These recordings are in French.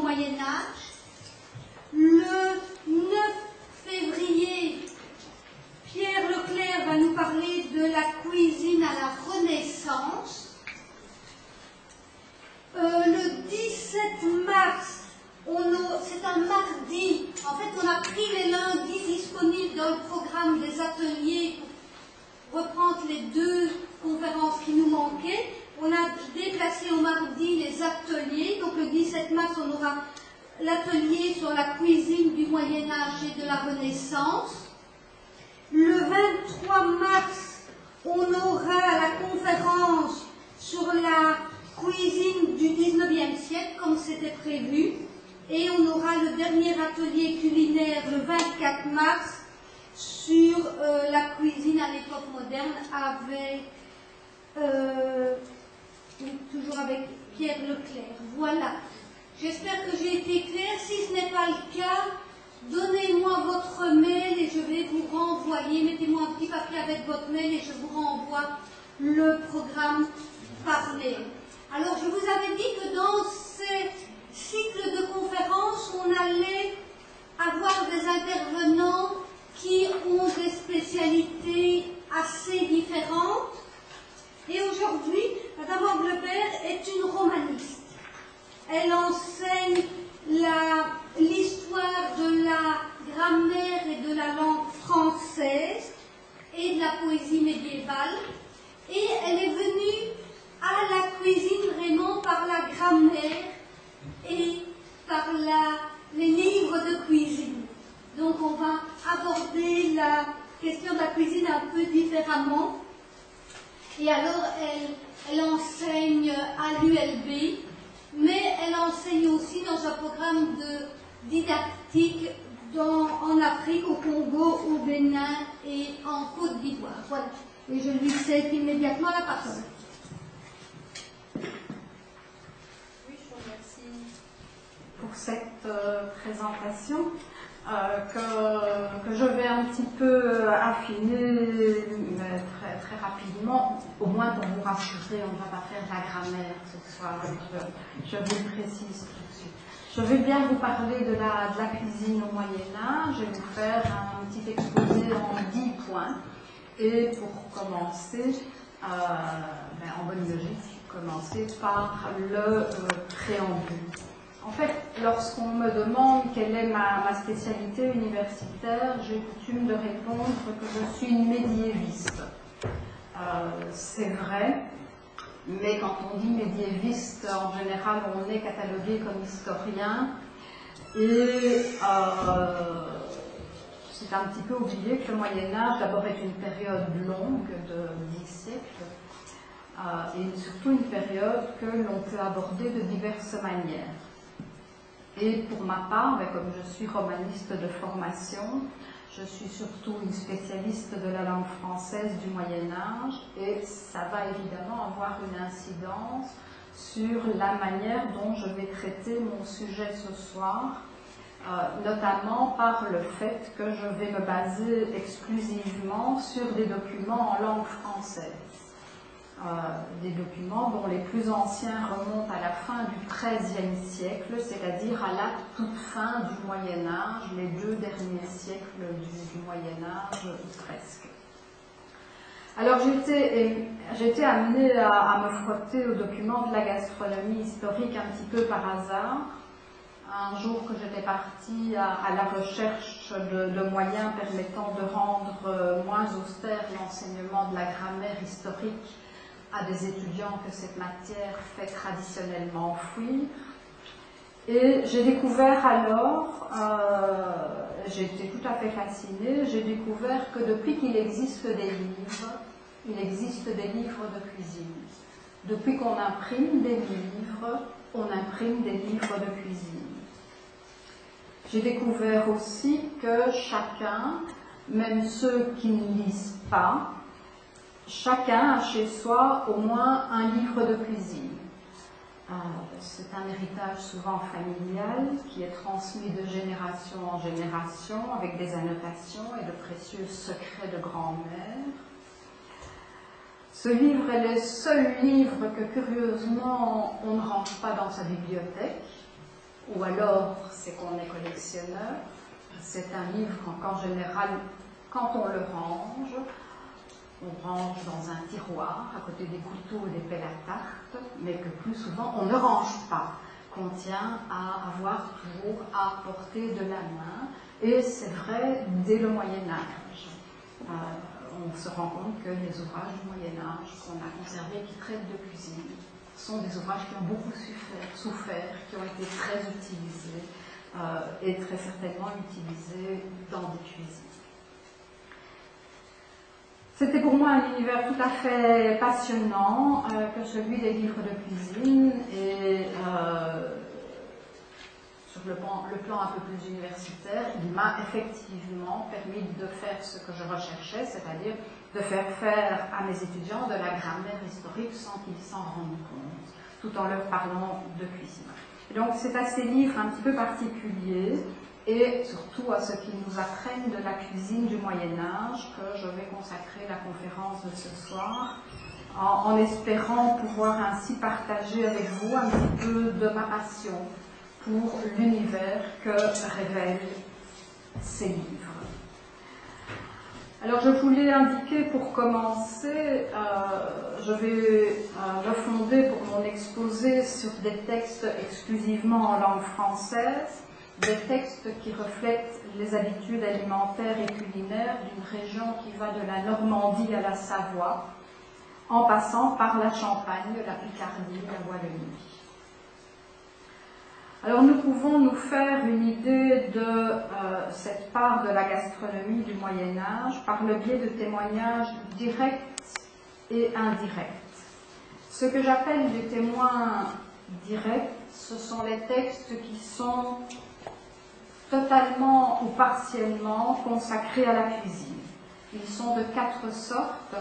Moyen-Âge. Le 9 février, Pierre Leclerc va nous parler de la cuisine à la Renaissance. Le 17 mars, c'est un mardi, en fait on a pris les lundis disponibles dans le programme des ateliers pour reprendre les 2 conférences qui nous manquaient. On a déplacé au mardi les ateliers, donc le 17 mars on aura l'atelier sur la cuisine du Moyen-Âge et de la Renaissance. Le 23 mars, on aura la conférence sur la cuisine du 19e siècle, comme c'était prévu. Et on aura le dernier atelier culinaire le 24 mars sur la cuisine à l'époque moderne avec, toujours avec Pierre Leclerc. Voilà. J'espère que j'ai été claire. Si ce n'est pas le cas, donnez-moi votre mail et je vais vous renvoyer. Mettez-moi un petit papier avec votre mail et je vous renvoie le programme par mail. Alors, je vous avais dit que dans ces cycles de conférences, on allait avoir des intervenants qui ont des spécialités assez différentes. Et aujourd'hui, Madame Angleberg est une romaniste. Elle enseigne l'histoire de la grammaire et de la langue française et de la poésie médiévale. Et elle est venue à la cuisine vraiment par la grammaire et par les livres de cuisine. Donc on va aborder la question de la cuisine un peu différemment. Et alors elle enseigne à l'ULB, mais elle enseigne aussi dans un programme de didactique en Afrique, au Congo, au Bénin et en Côte d'Ivoire. Voilà. Et je lui cède immédiatement la parole. Oui, je vous remercie pour cette présentation que je vais un petit peu affiner très, très rapidement, au moins pour vous rassurer, on ne va pas faire la grammaire ce soir, je vous le précise tout de suite. Je vais bien vous parler de la cuisine au Moyen-Âge, je vais vous faire un petit exposé en 10 points. Et pour commencer, en bonne logique, commencer par le préambule. En fait, lorsqu'on me demande quelle est ma spécialité universitaire, j'ai coutume de répondre que je suis une médiéviste. C'est vrai, mais quand on dit médiéviste, en général, on est catalogué comme historien. Et c'est un petit peu oublié que le Moyen-Âge, d'abord, est une période longue de 10 siècles, et surtout une période que l'on peut aborder de diverses manières. Et pour ma part, comme je suis romaniste de formation, je suis surtout une spécialiste de la langue française du Moyen-Âge, et ça va évidemment avoir une incidence sur la manière dont je vais traiter mon sujet ce soir, notamment par le fait que je vais me baser exclusivement sur des documents en langue française. Des documents dont les plus anciens remontent à la fin du XIIIe siècle, c'est-à-dire à la toute fin du Moyen-Âge, les 2 derniers siècles du Moyen-Âge, presque. Alors j'ai été amenée à me frotter aux documents de la gastronomie historique un petit peu par hasard. Un jour que j'étais partie à la recherche de moyens permettant de rendre moins austère l'enseignement de la grammaire historique à des étudiants que cette matière fait traditionnellement enfouir. Et j'ai découvert alors, j'ai été tout à fait fascinée, j'ai découvert que depuis qu'il existe des livres, il existe des livres de cuisine. Depuis qu'on imprime des livres, on imprime des livres de cuisine. J'ai découvert aussi que chacun, même ceux qui ne lisent pas, chacun a chez soi au moins un livre de cuisine. C'est un héritage souvent familial qui est transmis de génération en génération avec des annotations et de précieux secrets de grand-mère. Ce livre est le seul livre que curieusement on ne range pas dans sa bibliothèque. ou alors c'est qu'on est collectionneur. C'est un livre qu'en général, quand on le range dans un tiroir à côté des couteaux et des pelles à tarte, mais que plus souvent on ne range pas, qu'on tient à avoir toujours à portée de la main. Et c'est vrai dès le Moyen-Âge. On se rend compte que les ouvrages du Moyen-Âge qu'on a conservés qui traitent de cuisine sont des ouvrages qui ont beaucoup souffert, qui ont été très utilisés et très certainement utilisés dans des cuisines. C'était pour moi un univers tout à fait passionnant que celui des livres de cuisine et sur le plan un peu plus universitaire, il m'a effectivement permis de faire ce que je recherchais, c'est-à-dire de faire à mes étudiants de la grammaire historique sans qu'ils s'en rendent compte, tout en leur parlant de cuisine. Et donc c'est à ces livres un petit peu particuliers et surtout à ce qu'ils nous apprennent de la cuisine du Moyen-Âge que je vais consacrer la conférence de ce soir, en espérant pouvoir ainsi partager avec vous un petit peu de ma passion pour l'univers que révèlent ces livres. Alors je voulais indiquer pour commencer, je vais me fonder pour mon exposé sur des textes exclusivement en langue française, des textes qui reflètent les habitudes alimentaires et culinaires d'une région qui va de la Normandie à la Savoie, en passant par la Champagne, la Picardie, la Wallonie. Alors nous pouvons nous faire une idée de cette part de la gastronomie du Moyen-Âge par le biais de témoignages directs et indirects. Ce que j'appelle des témoins directs, ce sont les textes qui sont totalement ou partiellement consacrés à la cuisine. Ils sont de 4 sortes.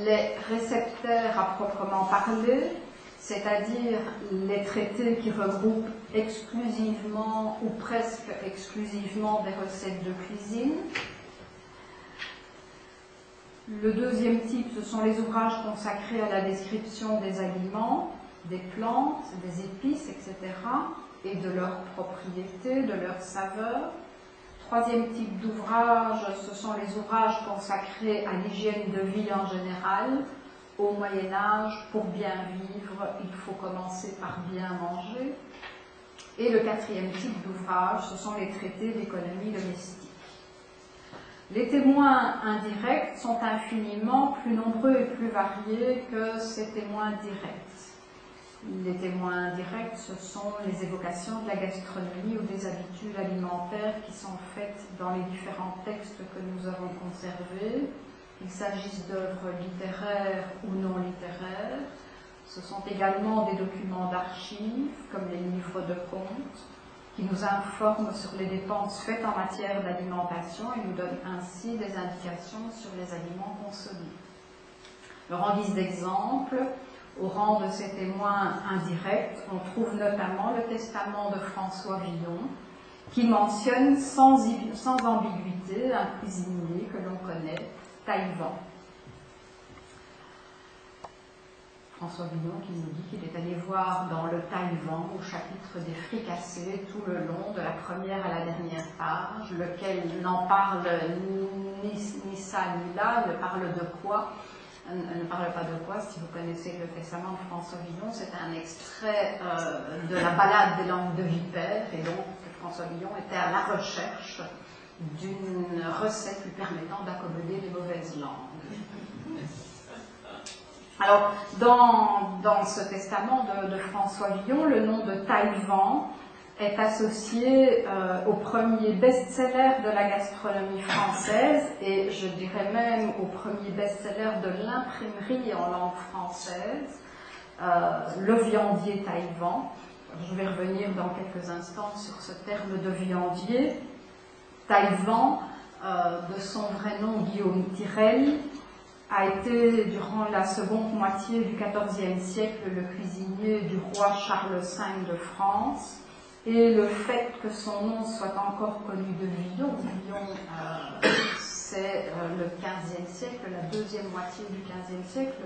Les réceptaires à proprement parler, c'est-à-dire les traités qui regroupent exclusivement ou presque exclusivement des recettes de cuisine. Le deuxième type, ce sont les ouvrages consacrés à la description des aliments, des plantes, des épices, etc., et de leurs propriétés, de leurs saveurs. Troisième type d'ouvrage, ce sont les ouvrages consacrés à l'hygiène de vie en général. Au Moyen-Âge, pour bien vivre, il faut commencer par bien manger. Et le quatrième type d'ouvrage, ce sont les traités d'économie domestique. Les témoins indirects sont infiniment plus nombreux et plus variés que ces témoins directs. Les témoins indirects, ce sont les évocations de la gastronomie ou des habitudes alimentaires qui sont faites dans les différents textes que nous avons conservés, qu'il s'agisse d'œuvres littéraires ou non littéraires. Ce sont également des documents d'archives, comme les livres de comptes, qui nous informent sur les dépenses faites en matière d'alimentation et nous donnent ainsi des indications sur les aliments consommés. Alors, en guise d'exemple, au rang de ces témoins indirects, on trouve notamment le testament de François Villon, qui mentionne sans ambiguïté un cuisinier que l'on connaît, Taillevent. François Villon qui nous dit qu'il est allé voir dans le Taillevent au chapitre des fricassés tout le long de la première à la dernière page, lequel n'en parle ni ça ni là, ne parle de quoi, ne parle pas de quoi. Si vous connaissez le testament de François Villon, c'est un extrait de la Ballade des langues de vipère, et donc François Villon était à la recherche d'une recette lui permettant d'accommoder les mauvaises langues. Alors, dans ce testament de François Villon, le nom de Taillevent est associé au premier best-seller de la gastronomie française, et je dirais même au premier best-seller de l'imprimerie en langue française, le viandier Taillevent. Je vais revenir dans quelques instants sur ce terme de viandier. Taillevent, de son vrai nom Guillaume Tirel, a été, durant la seconde moitié du XIVe siècle, le cuisinier du roi Charles V de France. Et le fait que son nom soit encore connu de Villon, c'est le XVe siècle, la deuxième moitié du XVe siècle.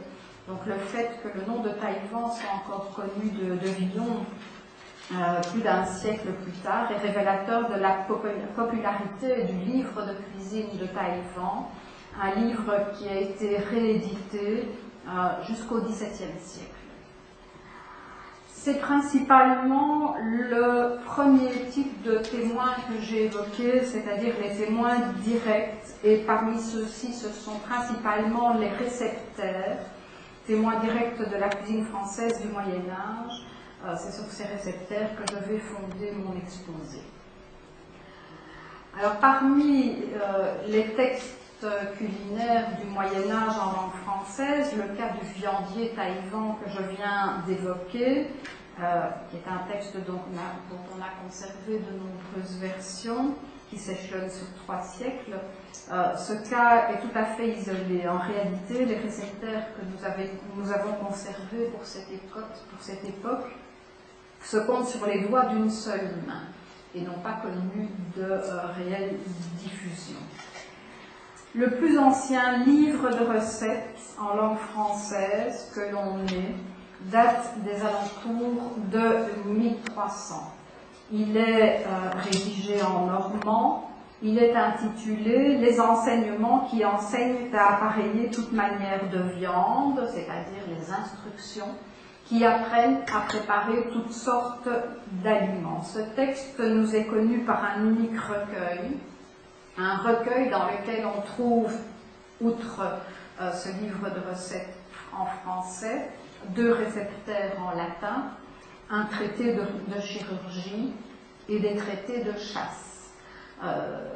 Donc le fait que le nom de Taillevent soit encore connu de Villon plus d'un siècle plus tard, est révélateur de la popularité du livre de cuisine de Taïwan, un livre qui a été réédité jusqu'au XVIIe siècle. C'est principalement le premier type de témoins que j'ai évoqué, c'est-à-dire les témoins directs, et parmi ceux-ci, ce sont principalement les réceptaires, témoins directs de la cuisine française du Moyen-Âge. C'est sur ces réceptaires que je vais fonder mon exposé. Alors, parmi les textes culinaires du Moyen-Âge en langue française, le cas du viandier Taïwan que je viens d'évoquer, qui est un texte dont on a conservé de nombreuses versions, qui s'échelonnent sur 3 siècles. Ce cas est tout à fait isolé. En réalité, les réceptaires que nous avons conservés pour cette époque se comptent sur les doigts d'une seule main et n'ont pas connu de réelle diffusion. Le plus ancien livre de recettes en langue française que l'on ait date des alentours de 1300. Il est rédigé en normand. Il est intitulé « Les enseignements qui enseignent à appareiller toute manière de viande », c'est-à-dire les instructions qui apprennent à préparer toutes sortes d'aliments. Ce texte nous est connu par un unique recueil, un recueil dans lequel on trouve, outre ce livre de recettes en français, 2 réceptaires en latin, un traité de chirurgie et des traités de chasse.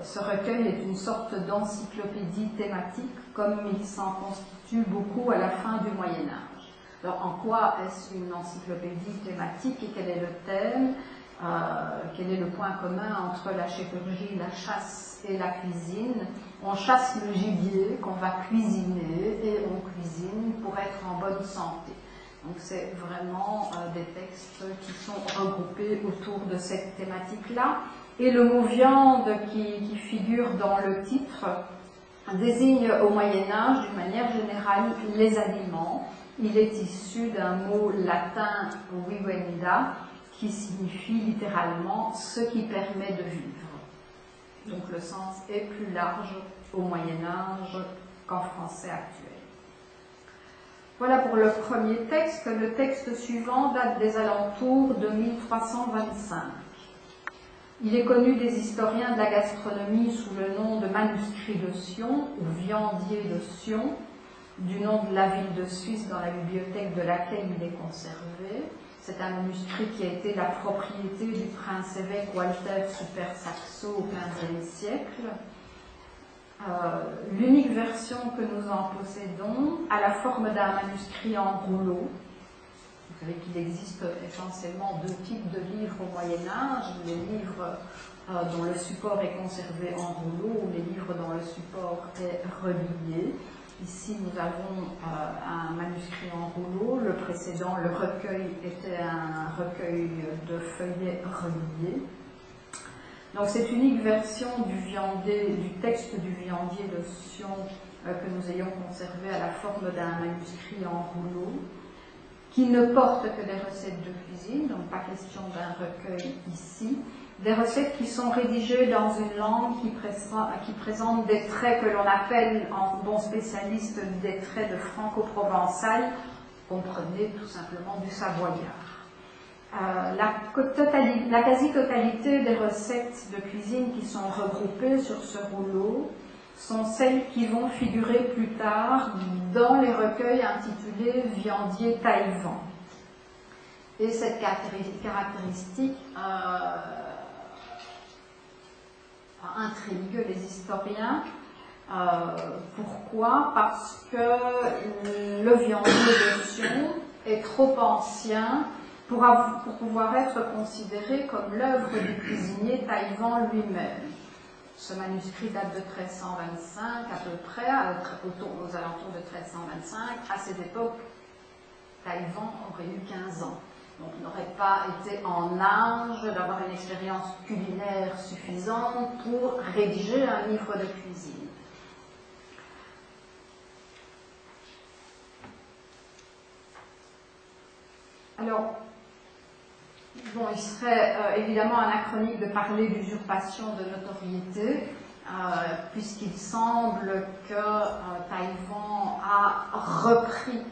Ce recueil est une sorte d'encyclopédie thématique, comme il s'en constitue beaucoup à la fin du Moyen-Âge. Alors, en quoi est-ce une encyclopédie thématique et quel est le thème? Quel est le point commun entre la chirurgie, la chasse et la cuisine? On chasse le gibier qu'on va cuisiner et on cuisine pour être en bonne santé. Donc c'est vraiment des textes qui sont regroupés autour de cette thématique-là. Et le mot viande qui figure dans le titre désigne au Moyen-Âge, d'une manière générale, les aliments. Il est issu d'un mot latin vivenda, qui signifie littéralement « ce qui permet de vivre ». Donc le sens est plus large au Moyen-Âge qu'en français actuel. Voilà pour le premier texte. Le texte suivant date des alentours de 1325. Il est connu des historiens de la gastronomie sous le nom de manuscrit de Sion ou viandier de Sion, du nom de la ville de Suisse dans la bibliothèque de laquelle il est conservé. C'est un manuscrit qui a été la propriété du prince-évêque Walter Super Saxo au XVe siècle. L'unique version que nous en possédons a la forme d'un manuscrit en rouleau. Vous savez qu'il existe essentiellement 2 types de livres au Moyen-Âge, les livres dont le support est conservé en rouleau ou les livres dont le support est relié. Ici, nous avons un manuscrit en rouleau. Le précédent, le recueil, était un recueil de feuillets reliés. Donc, cette unique version du texte du viandier de Sion que nous ayons conservé à la forme d'un manuscrit en rouleau, qui ne porte que des recettes de cuisine, donc pas question d'un recueil ici, des recettes qui sont rédigées dans une langue qui présente des traits que l'on appelle, en bon spécialiste, des traits de franco-provençal, comprenez tout simplement du savoyard. La quasi-totalité des recettes de cuisine qui sont regroupées sur ce rouleau sont celles qui vont figurer plus tard dans les recueils intitulés « Viandier Taïwan ». Et cette caractéristique intrigue les historiens. Pourquoi? Parce que le viandier de Sion est trop ancien pour pouvoir être considéré comme l'œuvre du cuisinier Taïwan lui-même. Ce manuscrit date de 1325 à peu près, aux alentours de 1325. À cette époque, Taïwan aurait eu 15 ans. Donc n'aurait pas été en âge d'avoir une expérience culinaire suffisante pour rédiger un livre de cuisine. Alors, Bon, il serait évidemment anachronique de parler d'usurpation de notoriété, puisqu'il semble que Taïwan a repris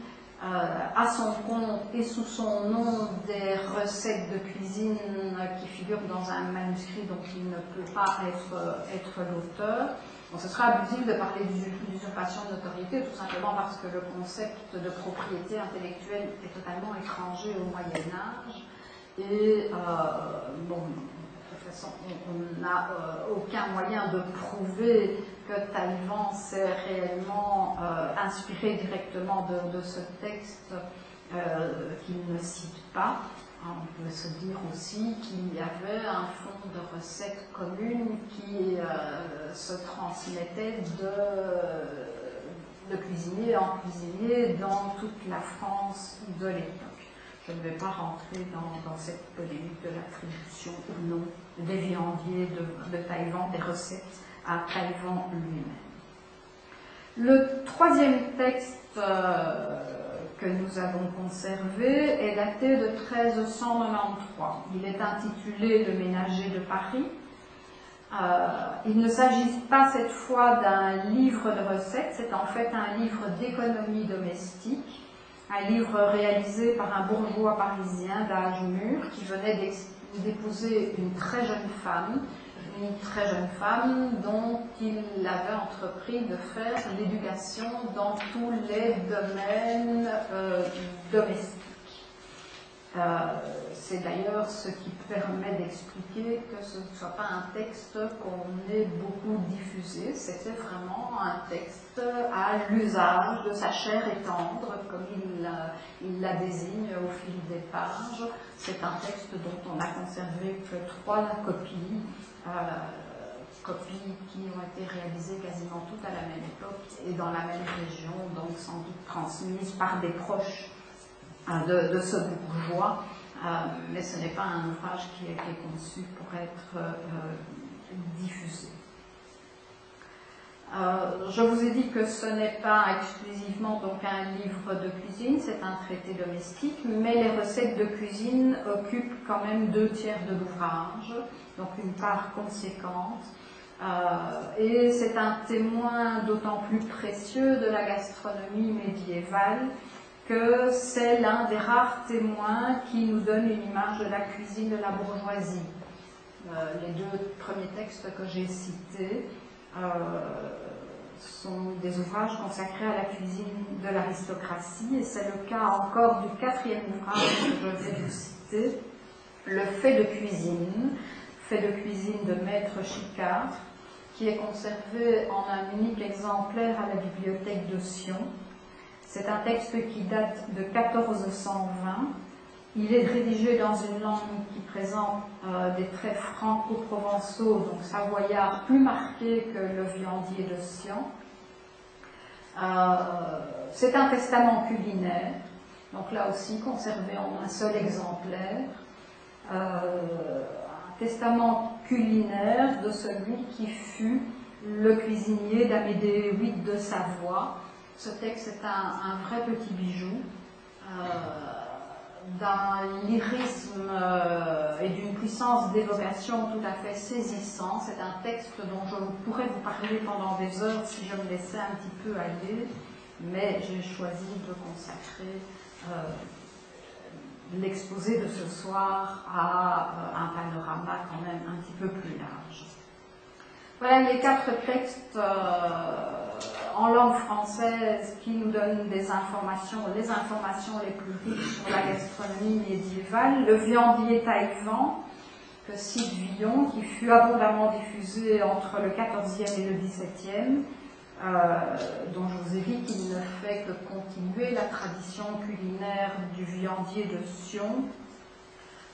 à son compte et sous son nom des recettes de cuisine qui figurent dans un manuscrit dont il ne peut pas être l'auteur. Bon, ce sera abusif de parler d'usurpation de notoriété, tout simplement parce que le concept de propriété intellectuelle est totalement étranger au Moyen-Âge. Et bon, de toute façon, on n'a aucun moyen de prouver que Taïwan s'est réellement inspiré directement de ce texte qu'il ne cite pas. On peut se dire aussi qu'il y avait un fond de recettes communes qui se transmettait de cuisinier en cuisinier dans toute la France de l'époque. Je ne vais pas rentrer dans cette polémique de l'attribution ou non des viandiers de Taïwan, des recettes à Taïwan lui-même. Le troisième texte que nous avons conservé est daté de 1393. Il est intitulé « Le ménager de Paris ». Il ne s'agit pas cette fois d'un livre de recettes, c'est en fait un livre d'économie domestique, un livre réalisé par un bourgeois parisien d'âge mûr qui venait d'épouser une très jeune femme dont il avait entrepris de faire l'éducation dans tous les domaines domestiques. C'est d'ailleurs ce qui permet d'expliquer que ce ne soit pas un texte qu'on ait beaucoup diffusé, c'était vraiment un texte à l'usage de sa chair et tendre, comme il la désigne au fil des pages. C'est un texte dont on a conservé que 3 copies, copies qui ont été réalisées quasiment toutes à la même époque et dans la même région, donc sans doute transmises par des proches de ce bourgeois, mais ce n'est pas un ouvrage qui a été conçu pour être diffusé. Je vous ai dit que ce n'est pas exclusivement donc un livre de cuisine, c'est un traité domestique, mais les recettes de cuisine occupent quand même 2/3 de l'ouvrage, donc une part conséquente. Et c'est un témoin d'autant plus précieux de la gastronomie médiévale que c'est l'un des rares témoins qui nous donne une image de la cuisine de la bourgeoisie. Les 2 premiers textes que j'ai cités sont des ouvrages consacrés à la cuisine de l'aristocratie, et c'est le cas encore du 4e ouvrage que je vais vous citer, Le fait de cuisine de Maître Chicard, qui est conservé en un unique exemplaire à la bibliothèque de Sion. C'est un texte qui date de 1420. Il est rédigé dans une langue qui présente des traits franco-provençaux, donc savoyards, plus marqués que le viandier de Sion. C'est un testament culinaire, donc là aussi conservé en un seul exemplaire. Un testament culinaire de celui qui fut le cuisinier d'Amédée VIII de Savoie. Ce texte est un vrai petit bijou, d'un lyrisme et d'une puissance d'évocation tout à fait saisissant. C'est un texte dont je pourrais vous parler pendant des heures si je me laissais un petit peu aller, mais j'ai choisi de consacrer l'exposé de ce soir à un panorama quand même un petit peu plus large. Voilà les 4 textes en langue française qui nous donnent les informations les plus riches sur la gastronomie médiévale. Le viandier Taïwan, que cite Villon, qui fut abondamment diffusé entre le XIVe et le XVIIe, dont je vous ai dit qu'il ne fait que continuer la tradition culinaire du viandier de Sion.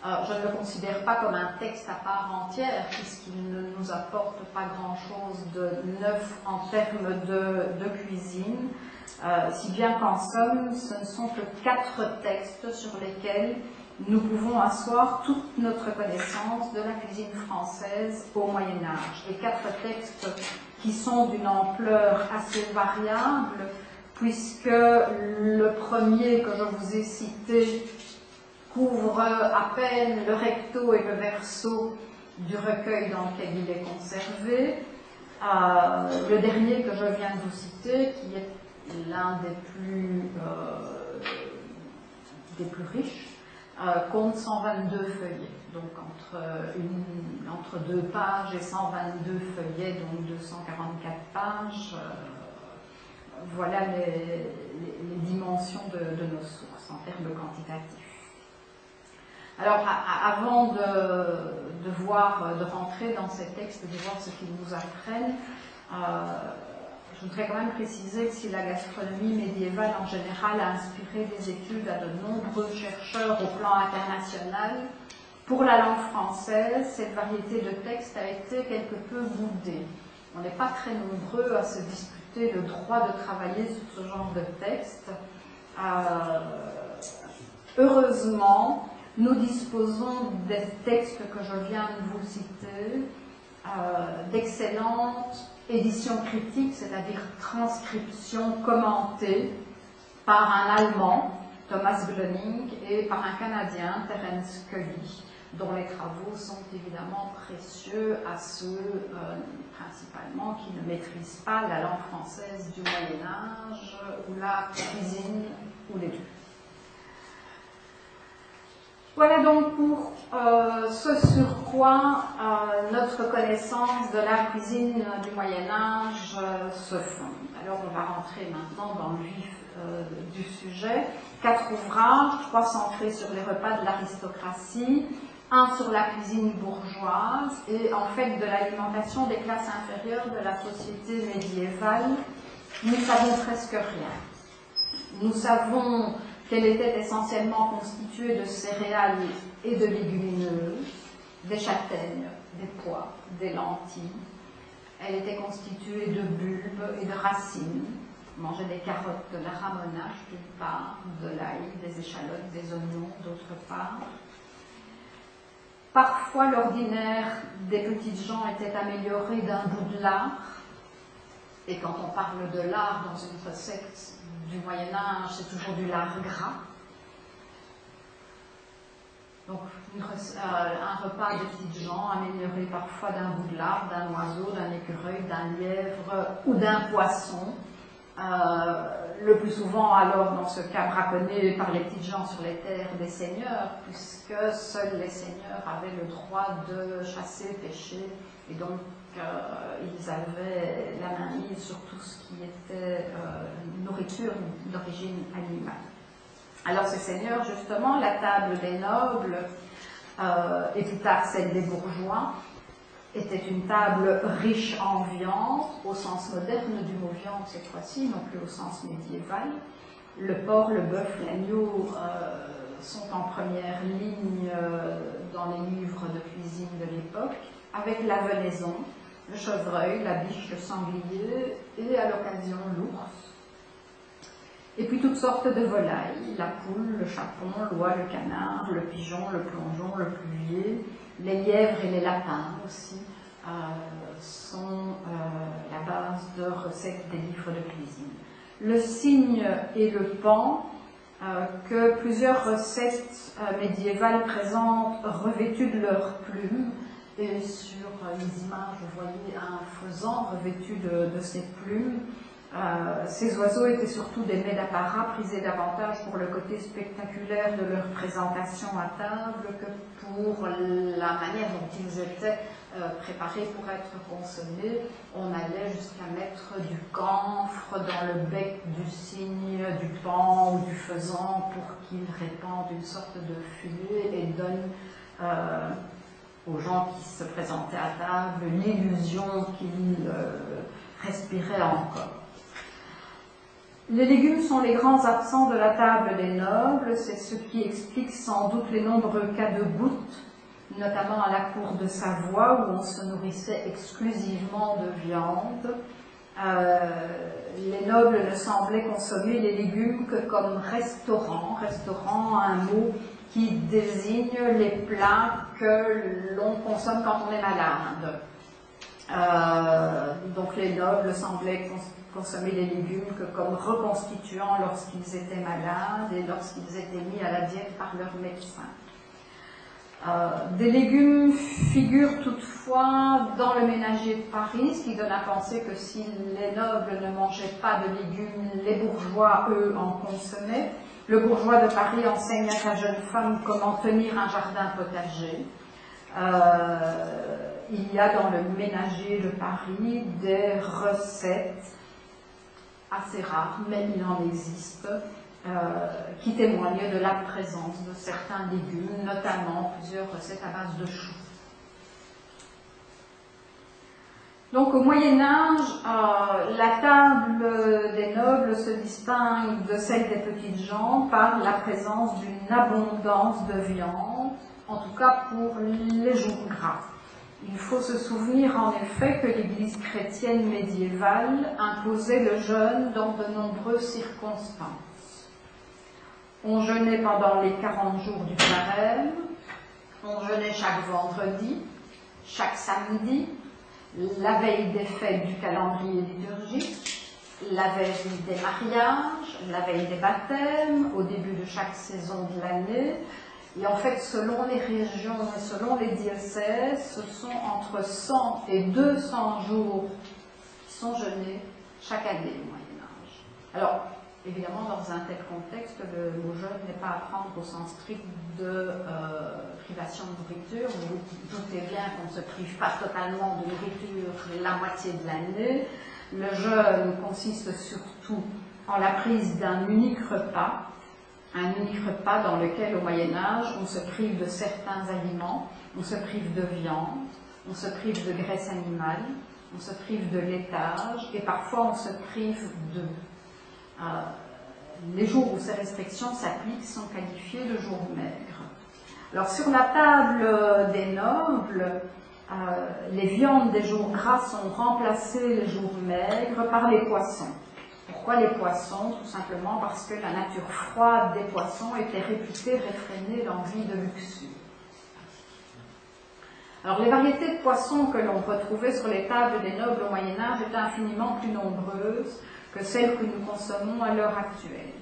Je ne le considère pas comme un texte à part entière, puisqu'il ne nous apporte pas grand-chose de neuf en termes de cuisine, si bien qu'en somme, ce ne sont que 4 textes sur lesquels nous pouvons asseoir toute notre connaissance de la cuisine française au Moyen-Âge. Les 4 textes qui sont d'une ampleur assez variable, puisque le premier que je vous ai cité couvre à peine le recto et le verso du recueil dans lequel il est conservé. Le dernier que je viens de vous citer, qui est l'un des plus riches, compte 122 feuillets. Donc entre 2 pages et 122 feuillets, donc 244 pages. Voilà les dimensions de nos sources en termes quantitatifs. Alors, avant de rentrer dans ces textes et de voir ce qu'ils nous apprennent, je voudrais quand même préciser que si la gastronomie médiévale en général a inspiré des études à de nombreux chercheurs au plan international, pour la langue française, cette variété de textes a été quelque peu boudée. On n'est pas très nombreux à se disputer le droit de travailler sur ce genre de texte. Heureusement, nous disposons des textes que je viens de vous citer, d'excellentes éditions critiques, c'est-à-dire transcriptions commentées par un Allemand, Thomas Glöning, et par un Canadien, Terence Scully, dont les travaux sont évidemment précieux à ceux, principalement, qui ne maîtrisent pas la langue française du Moyen-Âge, ou la cuisine, ou les deux. Voilà donc pour ce sur quoi notre connaissance de la cuisine du Moyen-Âge se fonde. Alors on va rentrer maintenant dans le vif du sujet. 4 ouvrages, 3 centrés sur les repas de l'aristocratie, un sur la cuisine bourgeoise et en fait de l'alimentation des classes inférieures de la société médiévale. Nous savons presque rien. Nous savons qu'elle était essentiellement constituée de céréales et de légumineuses, des châtaignes, des pois, des lentilles. Elle était constituée de bulbes et de racines. On mangeait des carottes, de la ramonache d'une part, de l'ail, des échalotes, des oignons d'autre part. Parfois, l'ordinaire des petites gens était amélioré d'un bout de lard. Et quand on parle de lard dans une recette du Moyen-Âge, c'est toujours du lard gras. Donc, un repas de petites gens amélioré parfois d'un bout de lard, d'un oiseau, d'un écureuil, d'un lièvre ou d'un poisson. Le plus souvent, alors, dans ce cas, braconné par les petites gens sur les terres des seigneurs, puisque seuls les seigneurs avaient le droit de chasser, pêcher, et donc ils avaient la mainmise sur tout ce qui était nourriture d'origine animale. Alors ces seigneurs, justement, la table des nobles, et plus tard celle des bourgeois, était une table riche en viande, au sens moderne du mot viande cette fois-ci, non plus au sens médiéval. Le porc, le bœuf, l'agneau sont en première ligne dans les livres de cuisine de l'époque, avec la venaison, le chevreuil, la biche, le sanglier et à l'occasion l'ours. Et puis toutes sortes de volailles, la poule, le chapon, l'oie, le canard, le pigeon, le plongeon, le pluvier, les lièvres et les lapins aussi sont la base de recettes des livres de cuisine. Le cygne et le paon, que plusieurs recettes médiévales présentent revêtus de leurs plumes, et sur les images, vous voyez un faisan revêtu de ses plumes. Ces oiseaux étaient surtout des mets d'apparat prisés davantage pour le côté spectaculaire de leur présentation à table que pour la manière dont ils étaient préparés pour être consommés. On allait jusqu'à mettre du camphre dans le bec du cygne, du paon ou du faisan pour qu'il répande une sorte de fumée et donne aux gens qui se présentaient à table l'illusion qu'ils respiraient encore. Les légumes sont les grands absents de la table des nobles, c'est ce qui explique sans doute les nombreux cas de gouttes, notamment à la cour de Savoie où on se nourrissait exclusivement de viande. Les nobles ne semblaient consommer les légumes que comme restaurant, un mot qui désigne les plats que l'on consomme quand on est malade. Donc les nobles semblaient consommer les légumes que comme reconstituants lorsqu'ils étaient malades et lorsqu'ils étaient mis à la diète par leur médecin. Des légumes figurent toutefois dans le ménager de Paris, ce qui donne à penser que si les nobles ne mangeaient pas de légumes, les bourgeois, eux, en consommaient. Le bourgeois de Paris enseigne à sa jeune femme comment tenir un jardin potager. Il y a dans le ménager de Paris des recettes assez rares, mais il en existe, qui témoignent de la présence de certains légumes, notamment plusieurs recettes à base de choux. Donc au Moyen-Âge, la table des nobles se distingue de celle des petites gens par la présence d'une abondance de viande, en tout cas pour les jours gras. Il faut se souvenir en effet que l'Église chrétienne médiévale imposait le jeûne dans de nombreuses circonstances. On jeûnait pendant les 40 jours du carême, on jeûnait chaque vendredi, chaque samedi, la veille des fêtes du calendrier liturgique, la veille des mariages, la veille des baptêmes, au début de chaque saison de l'année. Et en fait, selon les régions et selon les diocèses, ce sont entre 100 et 200 jours qui sont jeûnés chaque année au Moyen-Âge. Alors, évidemment, dans un tel contexte, le mot jeûne n'est pas à prendre au sens strict de privation de nourriture. Vous doutez bien qu'on ne se prive pas totalement de nourriture la moitié de l'année. Le jeûne consiste surtout en la prise d'un unique repas dans lequel, au Moyen-Âge, on se prive de certains aliments, on se prive de viande, on se prive de graisse animale, on se prive de laitage, et parfois on se prive d'œufs. Les jours où ces restrictions s'appliquent sont qualifiés de jours maigres. Alors sur la table des nobles, les viandes des jours gras sont remplacées les jours maigres par les poissons. Pourquoi les poissons? Tout simplement parce que la nature froide des poissons était réputée réfréner l'envie de luxure. Alors les variétés de poissons que l'on retrouvait sur les tables des nobles au Moyen-Âge étaient infiniment plus nombreuses que celles que nous consommons à l'heure actuelle.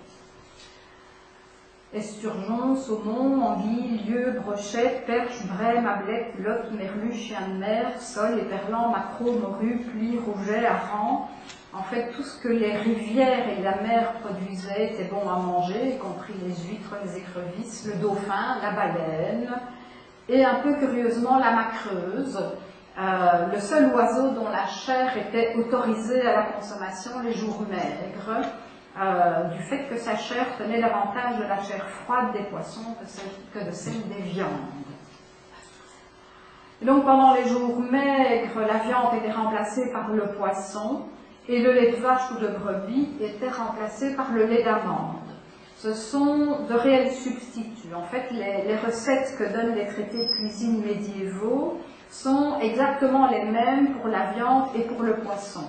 Esturgeons, saumon, anguilles, lieux, brochettes, perches, braies, mablettes, lottes, merlus, chiens de mer, sols, éperlans, maquereaux, morues, pluies, rougets, harengs. En fait, tout ce que les rivières et la mer produisaient était bon à manger, y compris les huîtres, les écrevisses, le dauphin, la baleine, et un peu curieusement la macreuse, le seul oiseau dont la chair était autorisée à la consommation les jours maigres, du fait que sa chair tenait davantage de la chair froide des poissons que de celle des viandes. Et donc pendant les jours maigres, la viande était remplacée par le poisson, et le lait de vache ou de brebis était remplacé par le lait d'amande. Ce sont de réels substituts. En fait, les recettes que donnent les traités de cuisine médiévaux sont exactement les mêmes pour la viande et pour le poisson.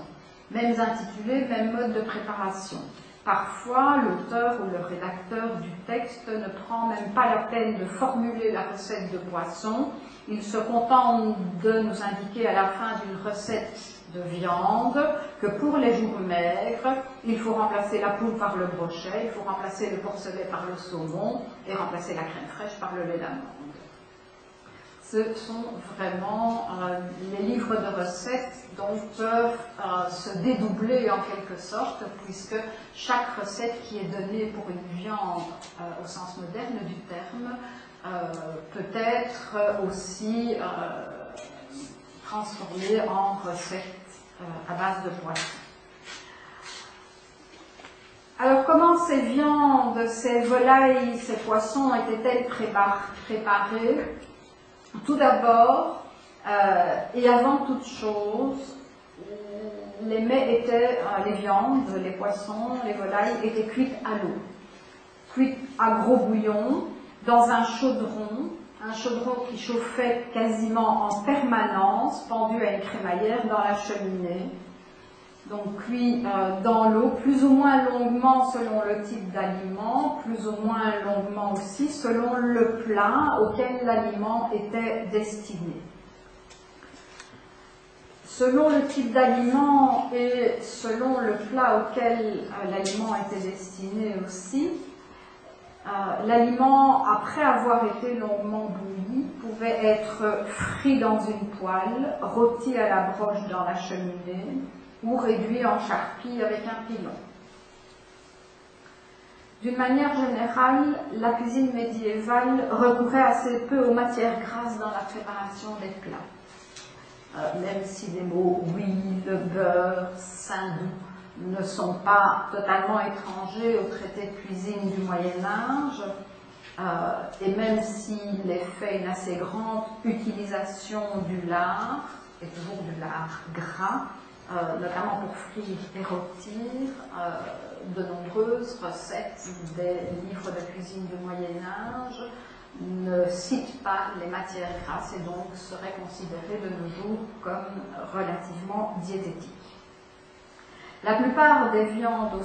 Mêmes intitulés, même mode de préparation. Parfois, l'auteur ou le rédacteur du texte ne prend même pas la peine de formuler la recette de poisson. Il se contente de nous indiquer à la fin d'une recette de viande que pour les jours maigres, il faut remplacer la poule par le brochet, il faut remplacer le porcelet par le saumon et remplacer la crème fraîche par le lait d'amande. Ce sont vraiment les livres de recettes dont peuvent se dédoubler en quelque sorte, puisque chaque recette qui est donnée pour une viande au sens moderne du terme peut être aussi transformée en recette à base de poisson. Alors comment ces viandes, ces volailles, ces poissons étaient-elles préparées? Tout d'abord, et avant toute chose, les mets étaient, les viandes, les poissons, les volailles étaient cuites à l'eau. Cuites à gros bouillon, dans un chaudron qui chauffait quasiment en permanence, pendu à une crémaillère dans la cheminée. Donc cuit dans l'eau, plus ou moins longuement selon le type d'aliment, plus ou moins longuement aussi selon le plat auquel l'aliment était destiné. Selon le type d'aliment et selon le plat auquel l'aliment était destiné aussi, l'aliment, après avoir été longuement bouilli, pouvait être frit dans une poêle, rôti à la broche dans la cheminée ou réduit en charpie avec un pilon. D'une manière générale, la cuisine médiévale recourait assez peu aux matières grasses dans la préparation des plats. Même si les mots huile, beurre, saindoux ne sont pas totalement étrangers au traité de cuisine du Moyen-Âge, et même s'il est fait une assez grande utilisation du lard, et toujours du lard gras, notamment pour frire et rôtir, de nombreuses recettes des livres de cuisine du Moyen-Âge ne citent pas les matières grasses et donc seraient considérées de nos jours comme relativement diététiques. La plupart des viandes au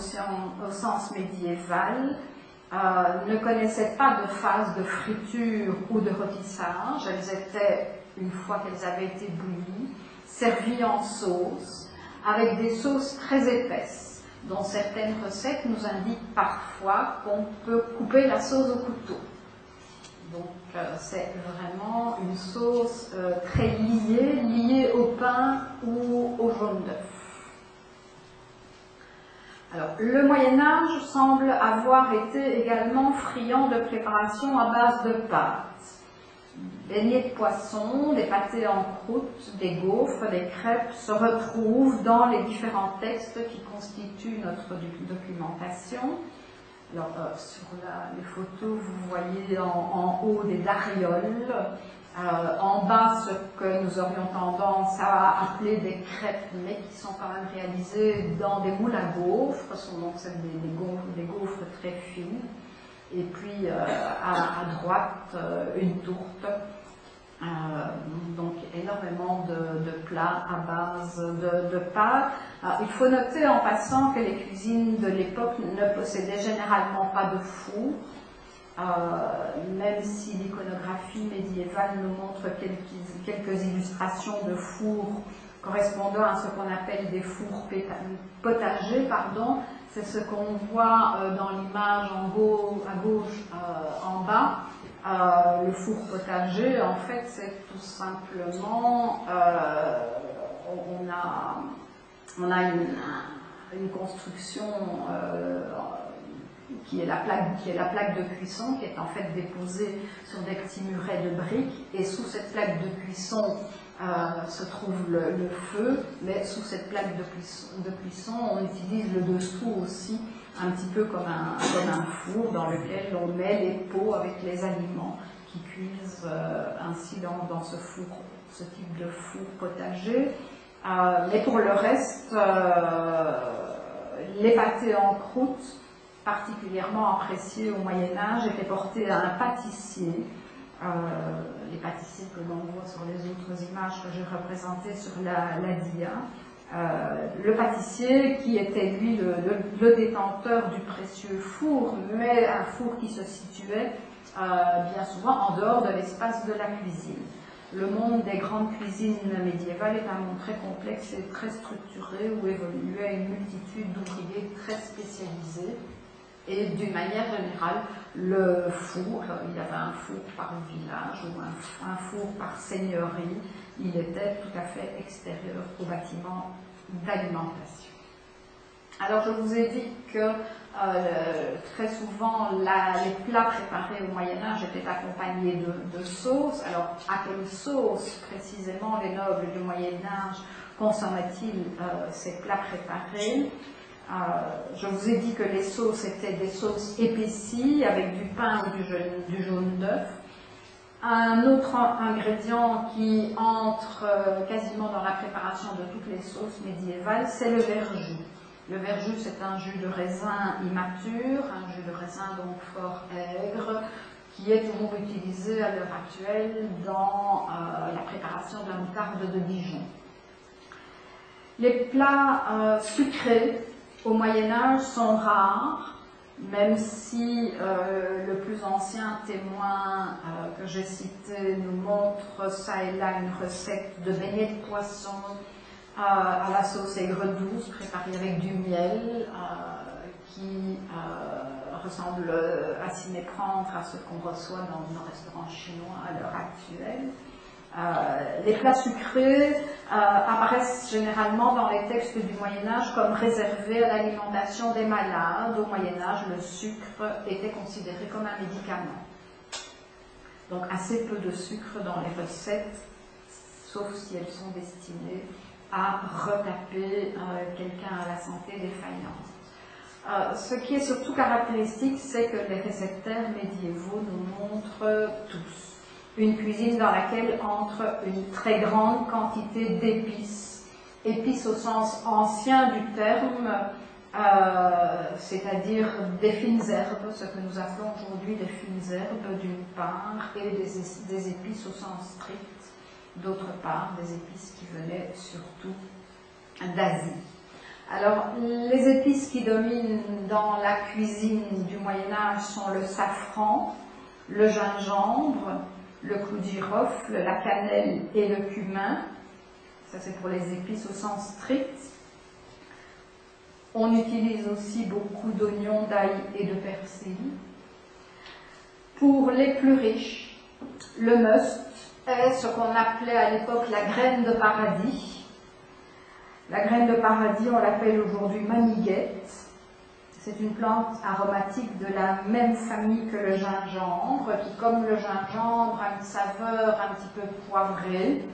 sens médiéval ne connaissaient pas de phase de friture ou de rôtissage. Elles étaient, une fois qu'elles avaient été bouillies, servies en sauce, avec des sauces très épaisses, dont certaines recettes nous indiquent parfois qu'on peut couper la sauce au couteau. Donc c'est vraiment une sauce très liée au pain ou au jaune d'œuf. Alors, le Moyen-Âge semble avoir été également friand de préparation à base de pâtes. Beignets de poisson, des pâtés en croûte, des gaufres, des crêpes se retrouvent dans les différents textes qui constituent notre documentation. Alors, sur les photos, vous voyez en haut des darioles, en bas ce que nous aurions tendance à appeler des crêpes, mais qui sont quand même réalisées dans des moules à gaufres, ce sont donc des gaufres très fines. Et puis à droite, une tourte. Donc énormément de plats à base de pâtes. Il faut noter en passant que les cuisines de l'époque ne possédaient généralement pas de four, même si l'iconographie médiévale nous montre quelques illustrations de fours correspondant à ce qu'on appelle des fours potagers, c'est ce qu'on voit dans l'image à gauche en bas. Le four potager, en fait, c'est tout simplement, on a une construction qui est la plaque de cuisson, qui est en fait déposée sur des petits murets de briques, et sous cette plaque de cuisson se trouve le feu, mais sous cette plaque de cuisson, on utilise le dessous aussi, un petit peu comme un four dans lequel on met les pots avec les aliments qui cuisent ainsi dans ce four, ce type de four potager. Mais pour le reste, les pâtés en croûte, particulièrement appréciés au Moyen-Âge, étaient portés à un pâtissier. Les pâtissiers que l'on voit sur les autres images que j'ai représentées sur la dia. Le pâtissier qui était lui le détenteur du précieux four, mais un four qui se situait bien souvent en dehors de l'espace de la cuisine. Le monde des grandes cuisines médiévales est un monde très complexe et très structuré où évoluait une multitude d'ouvriers très spécialisés. Et d'une manière générale, le four, il y avait un four par village ou un four par seigneurie, il était tout à fait extérieur au bâtiment d'alimentation. Alors je vous ai dit que très souvent les plats préparés au Moyen-Âge étaient accompagnés de sauces. Alors à quelle sauce précisément les nobles du Moyen-Âge consommaient-ils ces plats préparés? Je vous ai dit que les sauces étaient des sauces épaissies avec du pain ou du jaune d'œuf. Un autre ingrédient qui entre quasiment dans la préparation de toutes les sauces médiévales, c'est le verjus. Le verjus, c'est un jus de raisin immature, un jus de raisin donc fort aigre, qui est toujours utilisé à l'heure actuelle dans la préparation de la moutarde de Dijon. Les plats sucrés au Moyen-Âge sont rares, même si le plus ancien témoin que j'ai cité nous montre ça et là une recette de beignets de poisson à la sauce aigre douce préparée avec du miel qui ressemble à s'y méprendre à ce qu'on reçoit dans nos restaurants chinois à l'heure actuelle. Les plats sucrés apparaissent généralement dans les textes du Moyen-Âge comme réservés à l'alimentation des malades. Au Moyen-Âge, le sucre était considéré comme un médicament. Donc assez peu de sucre dans les recettes, sauf si elles sont destinées à retaper quelqu'un à la santé défaillante. Ce qui est surtout caractéristique, c'est que les réceptaires médiévaux nous montrent tous une cuisine dans laquelle entre une très grande quantité d'épices, épices au sens ancien du terme, c'est-à-dire des fines herbes, ce que nous appelons aujourd'hui des fines herbes d'une part, et des épices au sens strict d'autre part, des épices qui venaient surtout d'Asie. Alors, les épices qui dominent dans la cuisine du Moyen-Âge sont le safran, le gingembre, le clou de girofle, la cannelle et le cumin. Ça, c'est pour les épices au sens strict. On utilise aussi beaucoup d'oignons, d'ail et de persil. Pour les plus riches, le must est ce qu'on appelait à l'époque la graine de paradis. La graine de paradis, on l'appelle aujourd'hui maniguette. C'est une plante aromatique de la même famille que le gingembre, qui, comme le gingembre, a une saveur un petit peu poivrée,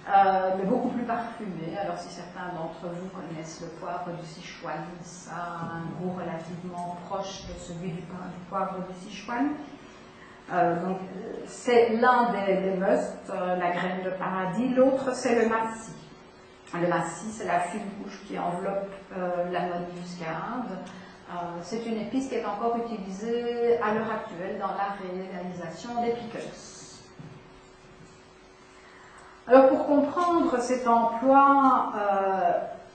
mais beaucoup plus parfumée. Alors, si certains d'entre vous connaissent le poivre du Sichuan, ça a un goût relativement proche de celui du poivre du Sichuan. Donc, c'est l'un des musts, la graine de paradis. L'autre, c'est le massis. Le massis, c'est la fine couche qui enveloppe la noix de muscade. C'est une épice qui est encore utilisée à l'heure actuelle dans la réalisation des pickles. Alors, pour comprendre cet emploi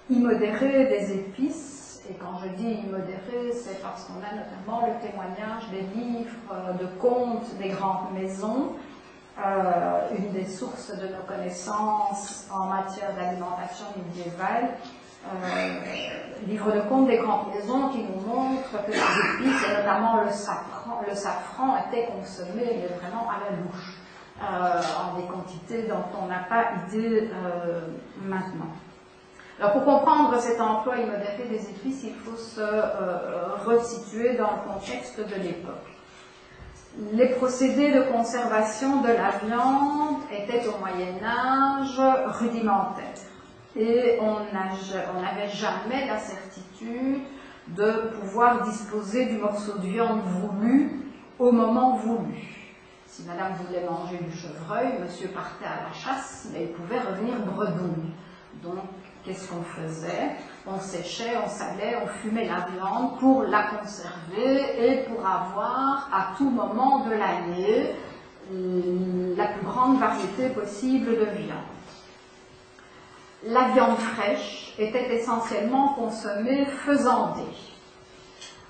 immodéré des épices, et quand je dis immodéré, c'est parce qu'on a notamment le témoignage des livres de contes des grandes maisons, une des sources de nos connaissances en matière d'alimentation médiévale, livre de contes des grandes maisons qui nous montre que les épices, et notamment le safran était consommé mais vraiment à la louche, en des quantités dont on n'a pas idée maintenant. Alors, pour comprendre cet emploi immodéré des épices, il faut se resituer dans le contexte de l'époque. Les procédés de conservation de la viande étaient au Moyen-Âge rudimentaires et on n'avait jamais la certitude de pouvoir disposer du morceau de viande voulu au moment voulu. Si madame voulait manger du chevreuil, monsieur partait à la chasse, mais il pouvait revenir bredouille. Donc, qu'est-ce qu'on faisait? On séchait, on salait, on fumait la viande pour la conserver et pour avoir à tout moment de l'année la plus grande variété possible de viande. La viande fraîche était essentiellement consommée faisandée.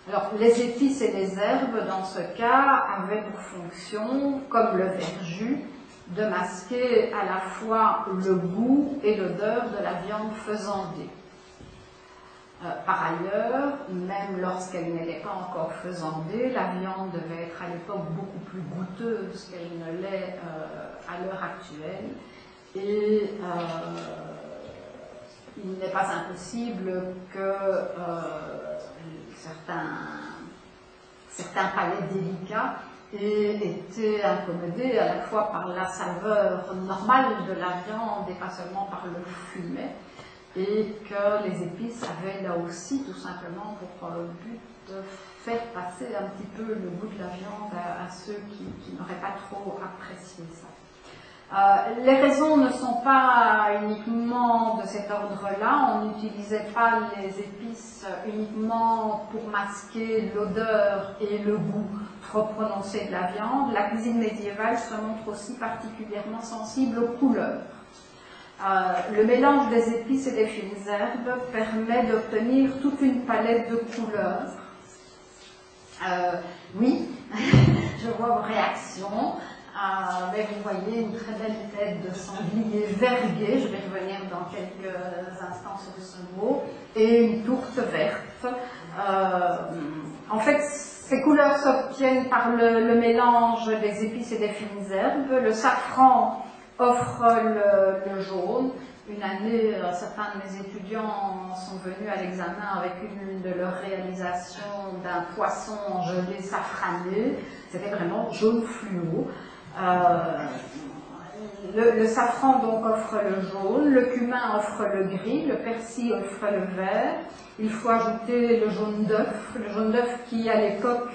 Alors, les épices et les herbes, dans ce cas, avaient pour fonction, comme le verjus, de masquer à la fois le goût et l'odeur de la viande faisandée. Par ailleurs, même lorsqu'elle n'était pas encore faisandée, la viande devait être à l'époque beaucoup plus goûteuse qu'elle ne l'est à l'heure actuelle. Et il n'est pas impossible que certains palais délicats aient été incommodés à la fois par la saveur normale de la viande et pas seulement par le fumet, et que les épices avaient là aussi tout simplement pour but de faire passer un petit peu le goût de la viande à ceux qui n'auraient pas trop apprécié ça. Les raisons ne sont pas uniquement de cet ordre-là. On n'utilisait pas les épices uniquement pour masquer l'odeur et le goût trop prononcé de la viande. La cuisine médiévale se montre aussi particulièrement sensible aux couleurs. Le mélange des épices et des fines herbes permet d'obtenir toute une palette de couleurs. Oui, je vois vos réactions. Mais vous voyez une très belle tête de sanglier vergué, je vais revenir dans quelques instants sur ce mot, et une tourte verte. En fait, ces couleurs s'obtiennent par le mélange des épices et des fines herbes. Le safran offre le jaune. Une année, certains de mes étudiants sont venus à l'examen avec une de leurs réalisations d'un poisson gelé safrané. C'était vraiment jaune fluo. Le safran donc offre le jaune, le cumin offre le gris, le persil offre le vert. Il faut ajouter le jaune d'œuf qui à l'époque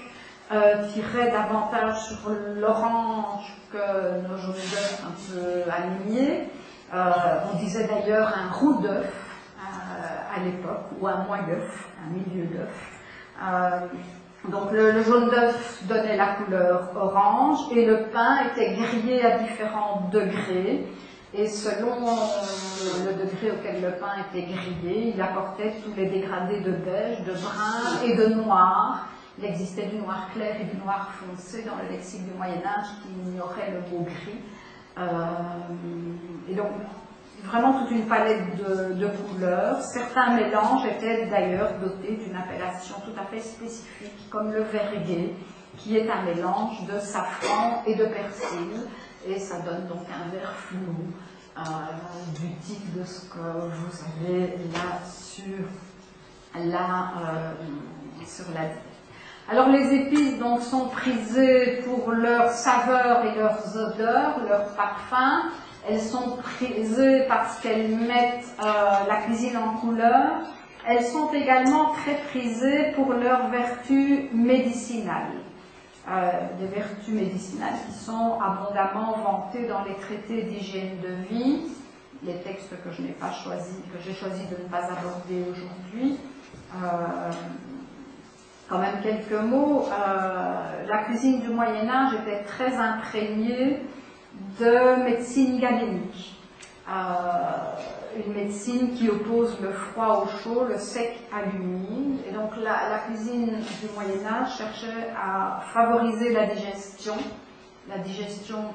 tirait davantage sur l'orange que nos jaunes d'œufs un peu alignés. On disait d'ailleurs un roux d'œuf à l'époque, ou un moyen-œuf, un milieu d'œuf. Donc le jaune d'œuf donnait la couleur orange et le pain était grillé à différents degrés. Et selon le degré auquel le pain était grillé, il apportait tous les dégradés de beige, de brun et de noir. Il existait du noir clair et du noir foncé dans le lexique du Moyen-Âge qui ignorait le mot gris. Et donc, vraiment toute une palette de couleurs. Certains mélanges étaient d'ailleurs dotés d'une appellation tout à fait spécifique, comme le vergué, qui est un mélange de safran et de persil. Et ça donne donc un vert fluo du type de ce que vous avez là sur la diète. Alors les épices donc sont prisées pour leur saveur et leurs odeurs, leurs parfums. Elles sont prisées parce qu'elles mettent la cuisine en couleur. Elles sont également très prisées pour leurs vertus médicinales. Des vertus médicinales qui sont abondamment vantées dans les traités d'hygiène de vie, les textes que je n'ai pas choisi, que j'ai choisi de ne pas aborder aujourd'hui. Quand même quelques mots. La cuisine du Moyen-Âge était très imprégnée de médecine galénique. Une médecine qui oppose le froid au chaud, le sec à l'humide. Et donc la cuisine du Moyen-Âge cherchait à favoriser la digestion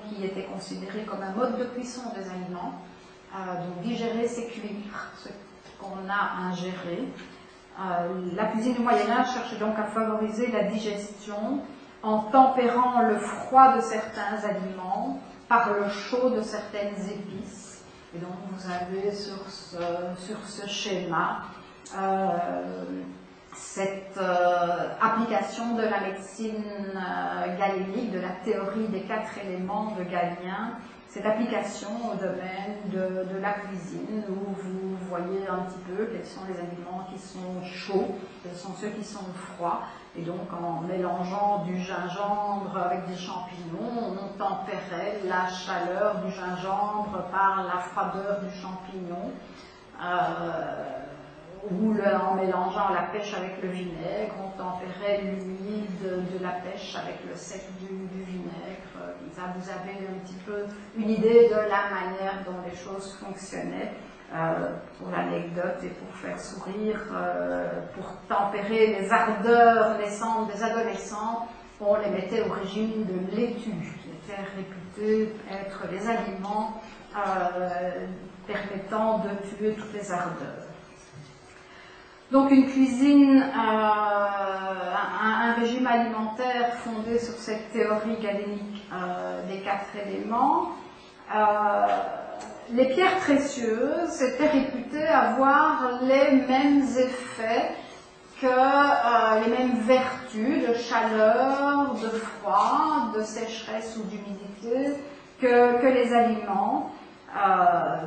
qui était considérée comme un mode de cuisson des aliments. Donc digérer, c'est cuire ce qu'on a ingéré. La cuisine du Moyen-Âge cherche donc à favoriser la digestion en tempérant le froid de certains aliments par le chaud de certaines épices. Et donc vous avez sur ce schéma cette application de la médecine galénique, de la théorie des 4 éléments de Galien, cette application au domaine de la cuisine, où vous voyez un petit peu quels sont les aliments qui sont chauds, quels sont ceux qui sont froids, et donc en mélangeant du gingembre avec des champignons, on tempérait la chaleur du gingembre par la froideur du champignon, ou en mélangeant la pêche avec le vinaigre, on tempérait l'humide de la pêche avec le sec du vinaigre. Ça, vous avez un petit peu une idée de la manière dont les choses fonctionnaient. Pour l'anecdote et pour faire sourire, pour tempérer les ardeurs naissantes des adolescents, on les mettait au régime de laitue, qui était réputé être les aliments permettant de tuer toutes les ardeurs. Donc une cuisine, un régime alimentaire fondé sur cette théorie galénique des 4 éléments. Les pierres précieuses étaient réputées avoir les mêmes effets que les mêmes vertus de chaleur, de froid, de sécheresse ou d'humidité que les aliments.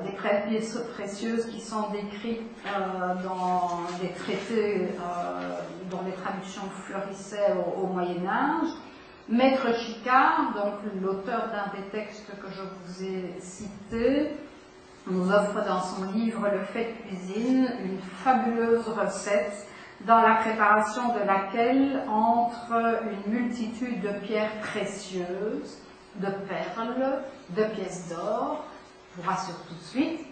Des pierres précieuses qui sont décrites dans des traités dont les traductions fleurissaient au Moyen-Âge. Maître Chicard, donc l'auteur d'un des textes que je vous ai cités, nous offre dans son livre Le fait de cuisine une fabuleuse recette dans la préparation de laquelle entre une multitude de pierres précieuses, de perles, de pièces d'or. Je vous rassure tout de suite,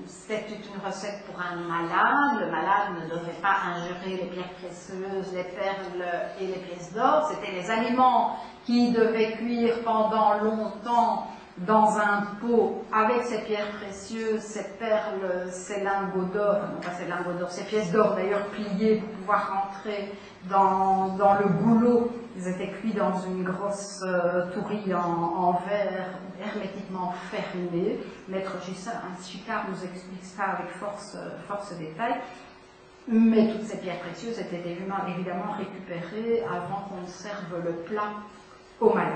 c'était une recette pour un malade. Le malade ne devait pas ingérer les pierres précieuses, les perles et les pièces d'or. C'était les aliments qui devaient cuire pendant longtemps dans un pot avec ces pierres précieuses, ces perles, ces lingots d'or, non pas ces lingots d'or, ces pièces d'or d'ailleurs pliées pour pouvoir rentrer dans le goulot. Ils étaient cuits dans une grosse tourie en verre hermétiquement fermée. Maître Chicard nous explique ça avec force détail. Mais toutes ces pierres précieuses étaient évidemment récupérées avant qu'on ne serve le plat aux malades.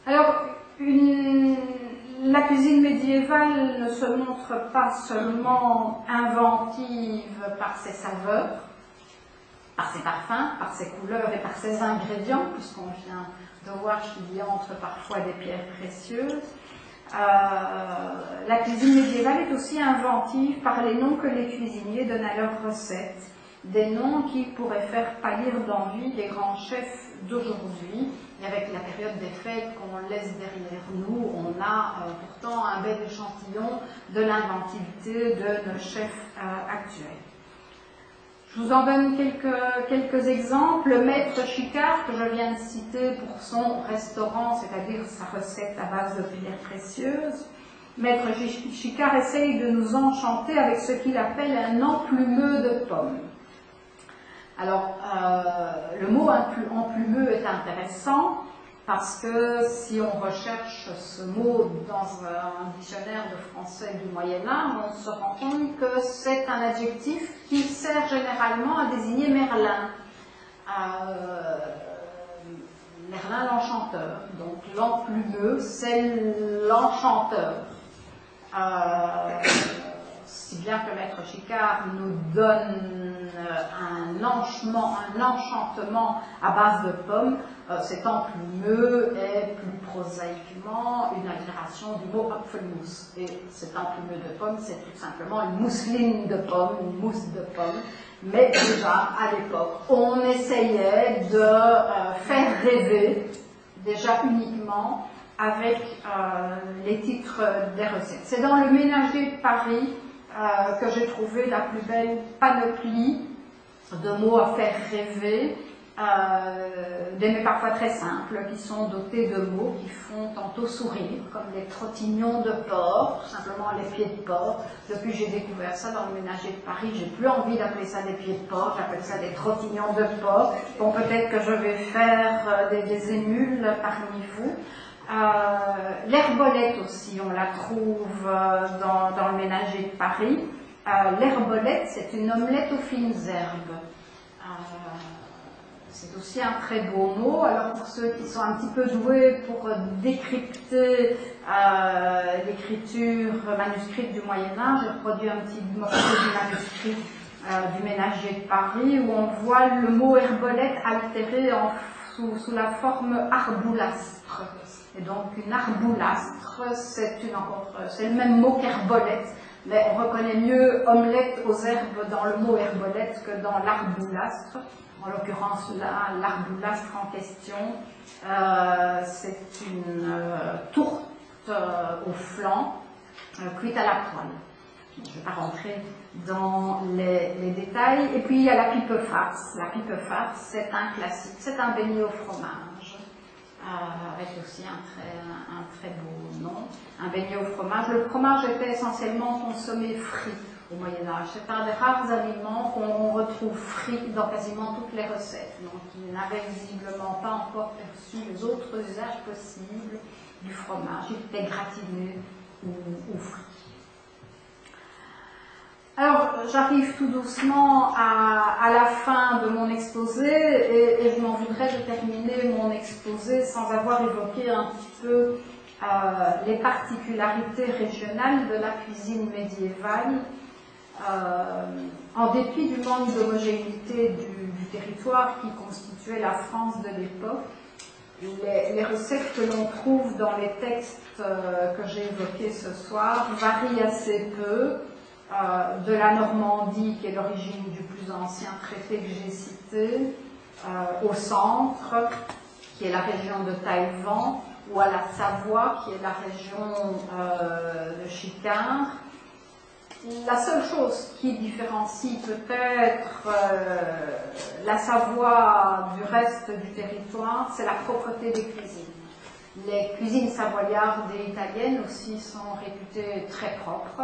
Alors, la cuisine médiévale ne se montre pas seulement inventive par ses saveurs, par ses parfums, par ses couleurs et par ses ingrédients, puisqu'on vient de voir qu'il y entre parfois des pierres précieuses. La cuisine médiévale est aussi inventive par les noms que les cuisiniers donnent à leurs recettes, des noms qui pourraient faire pâlir d'envie les grands chefs d'aujourd'hui. Et avec la période des fêtes qu'on laisse derrière nous, on a pourtant un bel échantillon de l'inventivité de nos chefs actuels. Je vous en donne quelques exemples. Maître Chicard, que je viens de citer pour son restaurant, c'est-à-dire sa recette à base de pierres précieuses. Maître Chicard essaye de nous enchanter avec ce qu'il appelle un emplumeux de pommes. Alors, le mot emplumeux est intéressant parce que si on recherche ce mot dans un dictionnaire de français du Moyen-Âge, on se rend compte que c'est un adjectif qui sert généralement à désigner Merlin. Merlin l'enchanteur. Donc l'emplumeux, c'est l'enchanteur. Si bien que Maître Chicard nous donne un enchantement à base de pommes, cet emplumeux est plus prosaïquement une altération du mot apfelmus. Et cet emplumeux de pommes, c'est tout simplement une mousseline de pommes, une mousse de pommes. Mais déjà, à l'époque, on essayait de faire rêver, déjà uniquement, avec les titres des recettes. C'est dans le Ménager de Paris que j'ai trouvé la plus belle panoplie de mots à faire rêver, mais parfois très simples, qui sont dotés de mots qui font tantôt sourire, comme les trottignons de porc, tout simplement les pieds de porc. Depuis que j'ai découvert ça dans le Ménager de Paris, j'ai plus envie d'appeler ça des pieds de porc, j'appelle ça des trottignons de porc. Bon, peut-être que je vais faire des émules parmi vous. L'herbolette aussi, on la trouve dans le Ménager de Paris. L'herbolette, c'est une omelette aux fines herbes. C'est aussi un très beau mot. Alors pour ceux qui sont un petit peu doués pour décrypter l'écriture manuscrite du Moyen-Âge, j'ai produit un petit morceau du manuscrit du Ménager de Paris où on voit le mot herbolette altéré sous la forme arboulastre. Et donc une arboulastre, c'est le même mot qu'herbolette, mais on reconnaît mieux omelette aux herbes dans le mot herbolette que dans l'arboulastre. En l'occurrence, là, l'arboulastre en question, c'est une tourte au flanc, cuite à la poêle. Je ne vais pas rentrer dans les détails. Et puis il y a la pipe farce. La pipe farce, c'est un classique, c'est un beignet au fromage, avec aussi un très beau nom, un beignet au fromage. Le fromage était essentiellement consommé frit au Moyen-Âge. C'est un des rares aliments qu'on retrouve frit dans quasiment toutes les recettes. Donc il n'avait visiblement pas encore perçu les autres usages possibles du fromage. Il était gratiné ou frit. Alors, j'arrive tout doucement à la fin de mon exposé et je m'en voudrais de terminer mon exposé sans avoir évoqué un petit peu les particularités régionales de la cuisine médiévale. En dépit du manque d'homogénéité du territoire qui constituait la France de l'époque, les recettes que l'on trouve dans les textes que j'ai évoqués ce soir varient assez peu. De la Normandie, qui est l'origine du plus ancien traité que j'ai cité, au centre, qui est la région de Taïwan, ou à la Savoie, qui est la région de Chicard. La seule chose qui différencie peut-être la Savoie du reste du territoire, c'est la propreté des cuisines. Les cuisines savoyardes et italiennes aussi sont réputées très propres,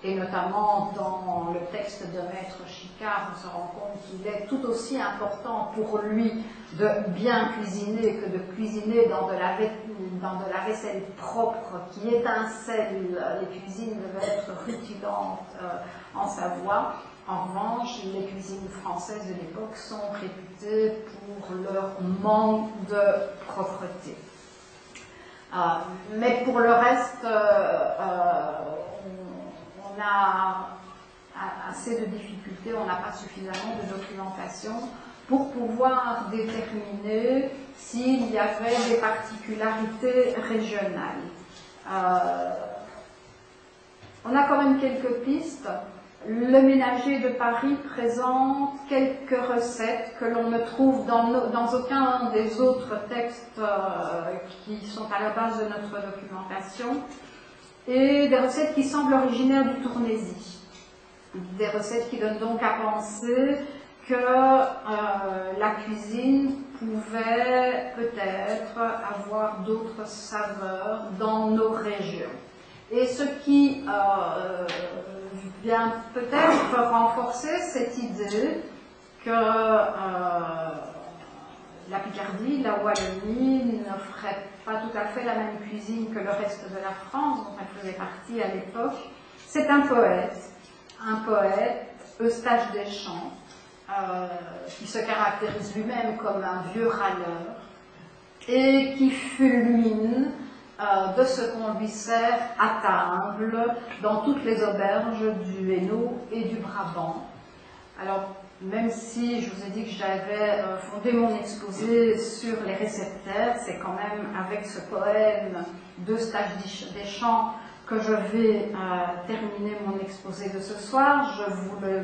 et notamment dans le texte de Maître Chicard, on se rend compte qu'il est tout aussi important pour lui de bien cuisiner que de cuisiner dans de la vaisselle propre qui étincelle. Les cuisines devaient être rutilantes en Savoie. En revanche, les cuisines françaises de l'époque sont réputées pour leur manque de propreté. Mais pour le reste, on a assez de difficultés, on n'a pas suffisamment de documentation pour pouvoir déterminer s'il y avait des particularités régionales. On a quand même quelques pistes. Le Ménager de Paris présente quelques recettes que l'on ne trouve dans aucun des autres textes qui sont à la base de notre documentation, et des recettes qui semblent originaires du Tournésie. Des recettes qui donnent donc à penser que la cuisine pouvait peut-être avoir d'autres saveurs dans nos régions. Et ce qui vient peut-être renforcer cette idée que la Picardie, la Wallonie n'offrait pas tout à fait la même cuisine que le reste de la France, dont elle faisait partie à l'époque. C'est un poète, Eustache Deschamps, qui se caractérise lui-même comme un vieux râleur et qui fulmine de ce qu'on lui sert à table dans toutes les auberges du Hainaut et du Brabant. Alors, même si je vous ai dit que j'avais fondé mon exposé sur les réceptaires, c'est quand même avec ce poème d'Eustache Deschamps que je vais terminer mon exposé de ce soir. Je vous le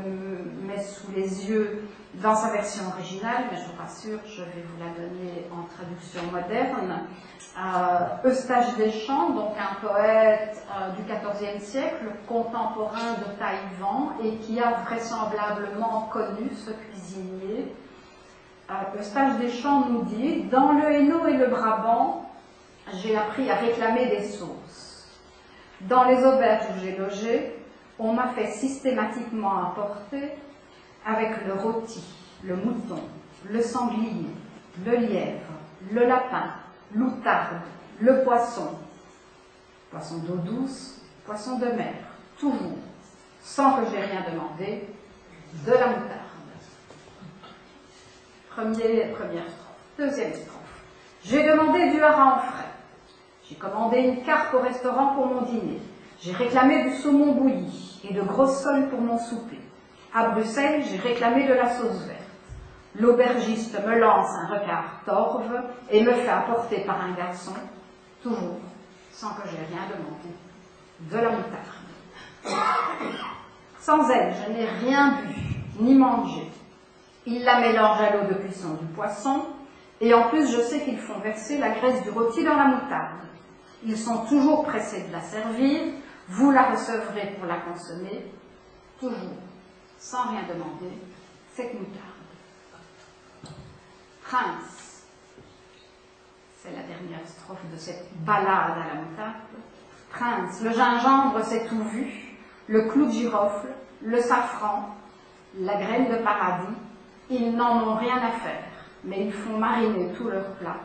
mets sous les yeux dans sa version originale, mais je vous rassure, je vais vous la donner en traduction moderne. Eustache Deschamps, donc un poète du XIVe siècle, contemporain de Taillevent, et qui a vraisemblablement connu ce cuisinier. Eustache Deschamps nous dit « Dans le Hainaut et le Brabant, j'ai appris à réclamer des sauces. Dans les auberges où j'ai logé, on m'a fait systématiquement apporter avec le rôti, le mouton, le sanglier, le lièvre, le lapin, l'outarde, le poisson d'eau douce, poisson de mer, toujours, sans que j'aie rien demandé, de la moutarde. » Première strophe. Deuxième strophe. J'ai demandé du hareng frais. J'ai commandé une carte au restaurant pour mon dîner. J'ai réclamé du saumon bouilli et de grosses soles pour mon souper. À Bruxelles, j'ai réclamé de la sauce verte. L'aubergiste me lance un regard torve et me fait apporter par un garçon, toujours, sans que j'aie rien demandé, de la moutarde. Sans elle, je n'ai rien bu, ni mangé. Il la mélange à l'eau de cuisson du poisson, et en plus je sais qu'ils font verser la graisse du rôti dans la moutarde. Ils sont toujours pressés de la servir, vous la recevrez pour la consommer, toujours, sans rien demander, cette moutarde. Prince, c'est la dernière strophe de cette ballade à la moutarde. Prince, le gingembre s'est tout vu, le clou de girofle, le safran, la graine de paradis, ils n'en ont rien à faire, mais ils font mariner tout leur plat,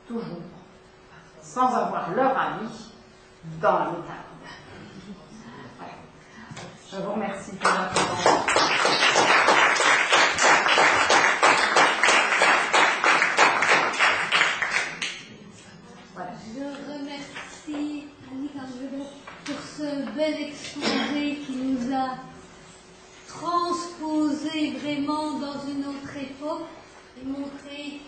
toujours, sans avoir leur avis dans la moutarde. Voilà. Je vous remercie pour votre attention. Je remercie Annick Angelo pour ce bel exposé qui nous a transposé vraiment dans une autre époque et montré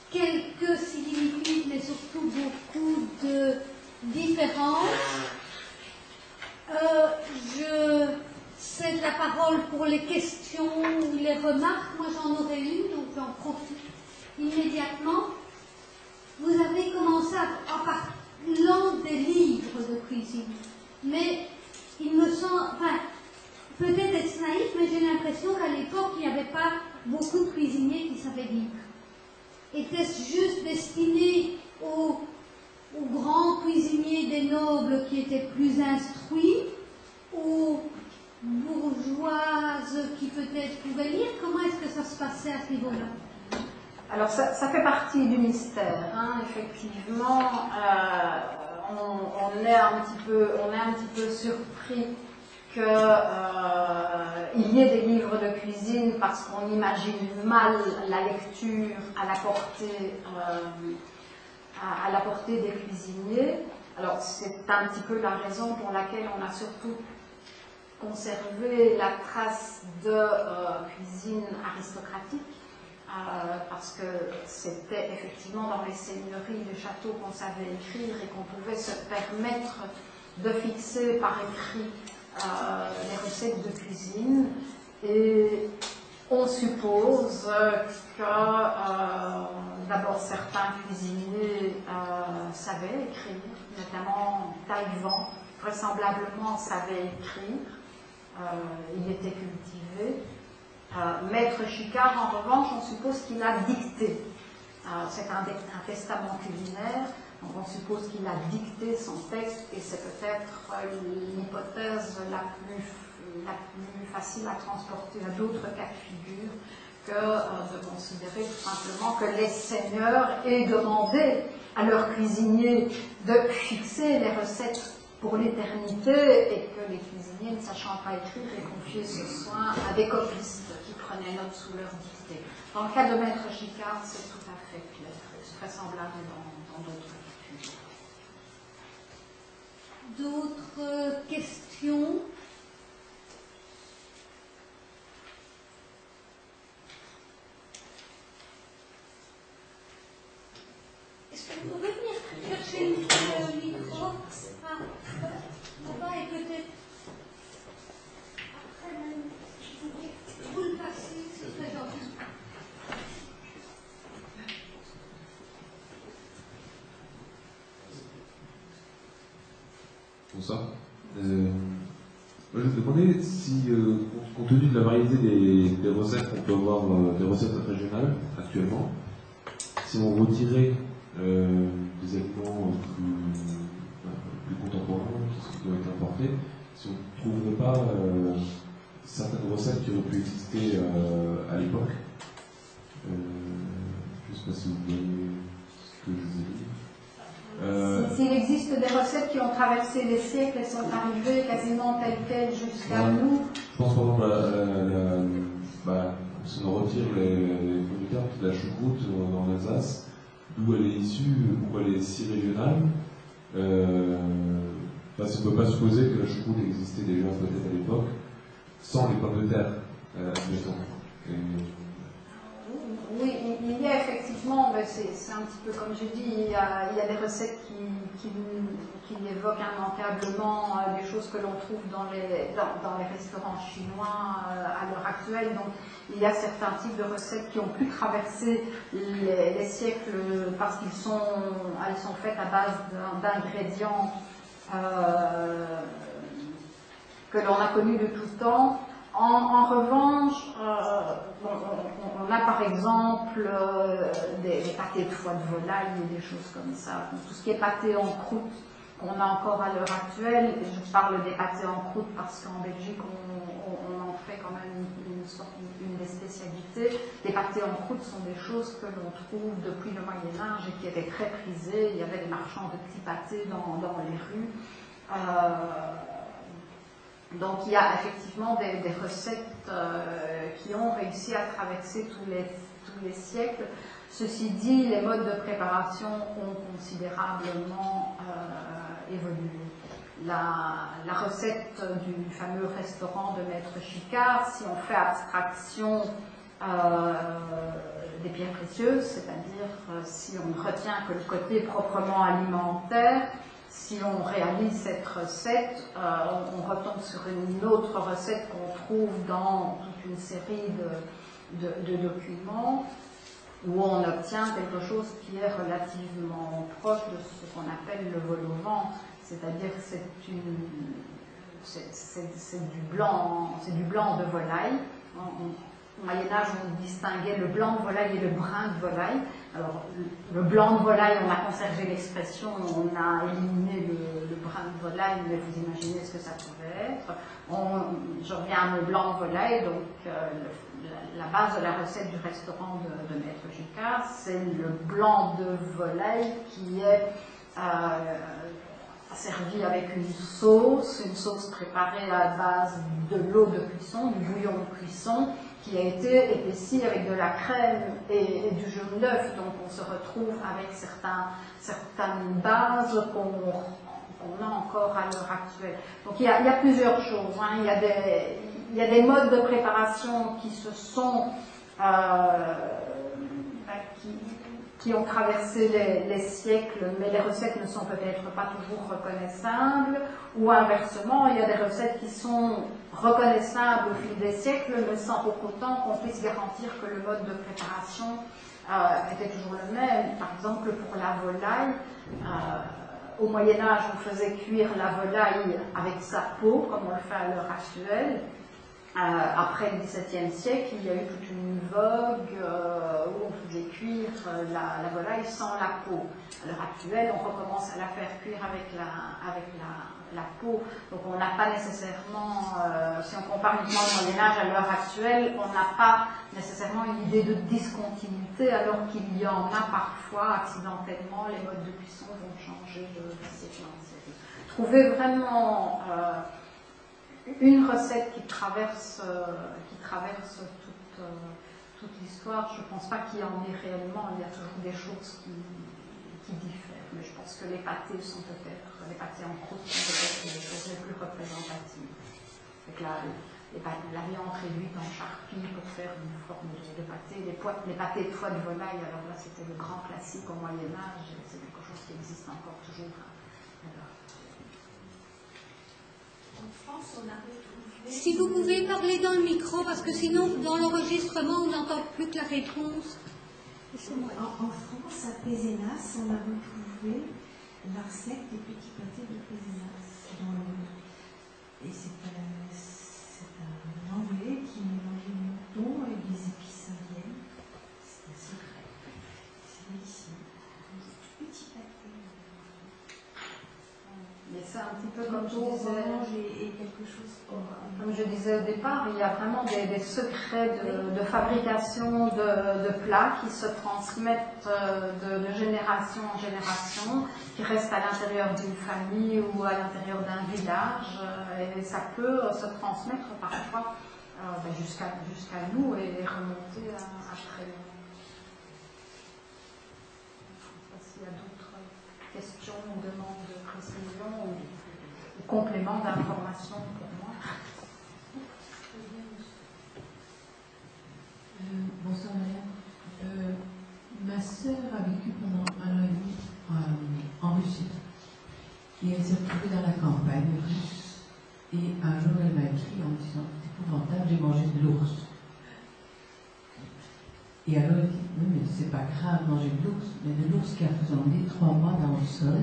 quelques similitudes, mais surtout beaucoup de différences. Je cède la parole pour les questions ou les remarques. Moi, j'en aurais une, donc j'en profite immédiatement. Vous avez commencé à partir Mais il me semble, enfin, peut-être être naïf, mais j'ai l'impression qu'à l'époque, il n'y avait pas beaucoup de cuisiniers qui savaient lire. Était-ce juste destiné aux grands cuisiniers des nobles qui étaient plus instruits, aux bourgeoises qui peut-être pouvaient lire? Comment est-ce que ça se passait à ce niveau-là? Alors ça fait partie du mystère, hein. Effectivement, on est un petit peu surpris qu'il y ait des livres de cuisine parce qu'on imagine mal la lecture à la portée des cuisiniers. Alors c'est un petit peu la raison pour laquelle on a surtout conservé la trace de cuisine aristocratique. Parce que c'était effectivement dans les seigneuries du château qu'on savait écrire et qu'on pouvait se permettre de fixer par écrit les recettes de cuisine. Et on suppose que d'abord certains cuisiniers savaient écrire, notamment Taillevent, vraisemblablement savait écrire, il était cultivé. Maître Chicard, en revanche, on suppose qu'il a dicté. C'est un testament culinaire, donc on suppose qu'il a dicté son texte, et c'est peut-être l'hypothèse la plus facile à transporter à d'autres cas de figure que de considérer tout simplement que les seigneurs aient demandé à leurs cuisiniers de fixer les recettes pour l'éternité et que les cuisiniers, ne sachant pas écrire, aient confié ce soin à des copistes qui prenaient note sous leur dictée. Dans le cas de Maître Chicard, c'est tout à fait clair, c'est vraisemblable dans d'autres cas. D'autres questions? Est-ce que vous pouvez venir chercher le micro? Là-bas et peut-être après même, vous le passez, c'est très gentil. Bonsoir. Moi, je me demandais si, compte tenu de la variété des recettes qu'on peut avoir, des recettes régionales actuellement, si on retirait des aliments plus contemporains qui ont été importés, si on ne trouverait pas certaines recettes qui auraient pu exister à l'époque. Je ne sais pas si vous voyez ce que je veux dire. S'il existe des recettes qui ont traversé les siècles et sont arrivées quasiment telles quelles jusqu'à nous. Je pense par exemple si on retire les producteurs de la choucroute en Alsace, d'où elle est issue, pourquoi elle est si régionale. Si on ne peut pas supposer que la choucroute existait déjà peut-être à l'époque, sans les pommes de terre, admettons. Oui, il y a effectivement, c'est un petit peu comme j'ai dit, il y a des recettes qui évoquent immanquablement des choses que l'on trouve dans les restaurants chinois à l'heure actuelle. Donc il y a certains types de recettes qui ont pu traverser les siècles parce qu'elles sont faites à base d'ingrédients que l'on a connus de tout temps. En revanche, on a par exemple des pâtés de foie de volaille et des choses comme ça. Donc, tout ce qui est pâté en croûte, qu'on a encore à l'heure actuelle, et je parle des pâtés en croûte parce qu'en Belgique, on en fait quand même une des spécialités. Les pâtés en croûte sont des choses que l'on trouve depuis le Moyen-Âge et qui étaient très prisées. Il y avait des marchands de petits pâtés dans les rues. Donc il y a effectivement des recettes qui ont réussi à traverser tous les siècles. Ceci dit, les modes de préparation ont considérablement évolué. La recette du fameux restaurant de Maître Chicard, si on fait abstraction des pierres précieuses, c'est-à-dire si on retient que le côté proprement alimentaire, si on réalise cette recette, on retombe sur une autre recette qu'on trouve dans toute une série de documents où on obtient quelque chose qui est relativement proche de ce qu'on appelle le vol au vent, c'est-à-dire que c'est du blanc de volaille. Au Moyen-Âge, on distinguait le blanc de volaille et le brun de volaille. Alors, le blanc de volaille, on a conservé l'expression, on a éliminé le brun de volaille, mais vous imaginez ce que ça pouvait être. Je reviens au blanc de volaille, donc la base de la recette du restaurant de Maître Jucard, c'est le blanc de volaille qui est servi avec une sauce préparée à base de l'eau de cuisson, du bouillon de cuisson, qui a été épaissi avec de la crème et du jaune d'œuf. Donc on se retrouve avec certaines bases qu'on a encore à l'heure actuelle. Donc il y a plusieurs choses. Hein. Il y a des modes de préparation qui se sont qui ont traversé les siècles, mais les recettes ne sont peut-être pas toujours reconnaissables, ou inversement, il y a des recettes qui sont reconnaissables au fil des siècles, mais sans pour autant qu'on puisse garantir que le mode de préparation était toujours le même. Par exemple, pour la volaille, au Moyen-Âge, on faisait cuire la volaille avec sa peau, comme on le fait à l'heure actuelle. Après le XVIIe siècle, il y a eu toute une vogue où on faisait cuire la volaille sans la peau. À l'heure actuelle, on recommence à la faire cuire avec la peau. Donc on n'a pas nécessairement, si on compare uniquement le Moyen-Âge à l'heure actuelle, on n'a pas nécessairement une idée de discontinuité, alors qu'il y en a parfois accidentellement, les modes de cuisson vont changer de siècle en siècle. Trouver vraiment une recette qui traverse toute l'histoire, je ne pense pas qu'il y en ait réellement, il y a toujours des choses qui diffèrent, mais je pense que les pâtés sont peut-être, les pâtés en croûte sont peut-être les choses les plus représentatives. Avec la viande réduite en charpie pour faire une forme de pâté, les pâtés de foie de volaille, alors là c'était le grand classique au Moyen-Âge, c'est quelque chose qui existe encore toujours. Si vous pouvez parler dans le micro, parce que sinon, dans l'enregistrement, on n'entend plus que la réponse. En France, à Pézenas, on a retrouvé la recette des petits pâtés de Pézenas. Et c'est un Anglais qui mélangeait le mouton avec des épices indiennes. C'est un secret. C'est délicieux. Des petits pâtés. Mais c'est un petit peu comme je disais, et quelque chose comme je disais au départ, il y a vraiment des secrets de fabrication de plats qui se transmettent de génération en génération, qui restent à l'intérieur d'une famille ou à l'intérieur d'un village, et ça peut se transmettre parfois jusqu'à nous et remonter à très loin. Je ne sais pas s'il y a d'autres questions ou demandes de précision ou compléments d'information pour moi. Bonsoir Marianne. Ma sœur a vécu pendant 1 an et demi en Russie. Et elle s'est retrouvée dans la campagne russe. Et un jour elle m'a écrit en me disant « C'est épouvantable, j'ai mangé de l'ours ». Et alors elle dit « Oui, mais c'est pas grave manger de l'ours, mais de l'ours qui a faisandé 3 mois dans le sol. »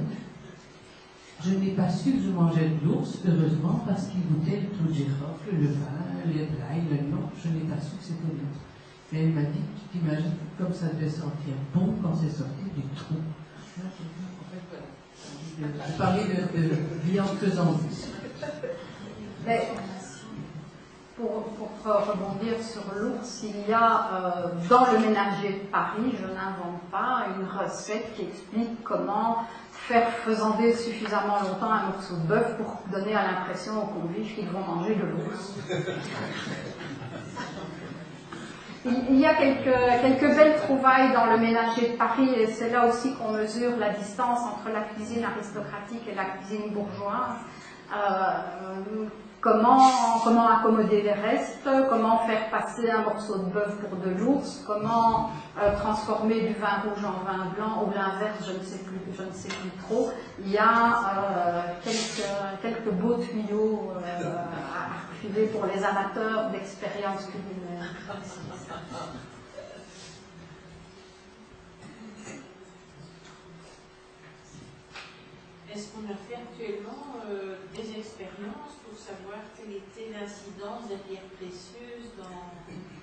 Je n'ai pas su que je mangeais de l'ours, heureusement, parce qu'il goûtait le clou de girofle, le vin, les blagues, le nom. Je n'ai pas su que c'était l'ours. Et elle m'a dit, tu t'imagines comme ça devait sentir bon quand c'est sorti du trou. Je parlais de viande faisandée. Mais pour rebondir sur l'ours, il y a dans le ménager de Paris, je n'invente pas, une recette qui explique comment faire faisander suffisamment longtemps un morceau de bœuf pour donner à l'impression aux convives qu'ils vont manger de l'ours. Il y a quelques belles trouvailles dans le ménager de Paris, et c'est là aussi qu'on mesure la distance entre la cuisine aristocratique et la cuisine bourgeoise. Comment accommoder les restes, comment faire passer un morceau de bœuf pour de l'ours, comment transformer du vin rouge en vin blanc, ou l'inverse, je ne sais plus trop. Il y a quelques beaux tuyaux à refiler pour les amateurs d'expériences culinaires. est-ce qu'on a fait actuellement des expériences pour savoir quelle était l'incidence des pierres précieuses dans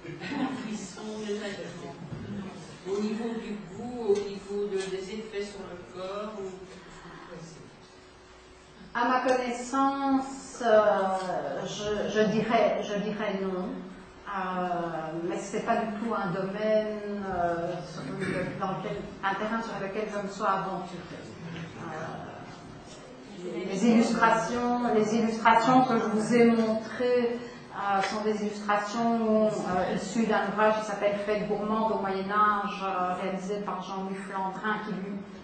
la cuisson des aliments? Au niveau du goût, au niveau des effets sur le corps À ma connaissance, je dirais non. Mais ce n'est pas du tout un domaine, un terrain sur lequel je me sois aventurée. Les illustrations que je vous ai montrées sont des illustrations issues d'un ouvrage qui s'appelle Fête gourmande au Moyen-Âge, réalisé par Jean-Louis Flandrin, qui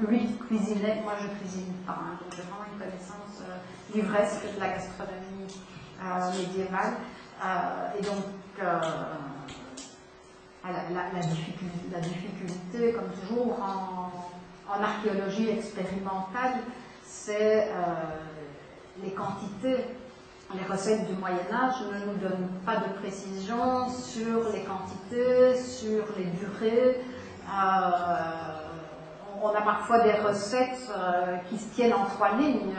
lui cuisinait. Moi, je ne cuisine pas, hein, donc j'ai vraiment une connaissance livresque de la gastronomie médiévale. Et donc, la difficulté, comme toujours en archéologie expérimentale, c'est les quantités. Les recettes du Moyen-Âge ne nous donnent pas de précision sur les quantités, sur les durées. On a parfois des recettes qui se tiennent en 3 lignes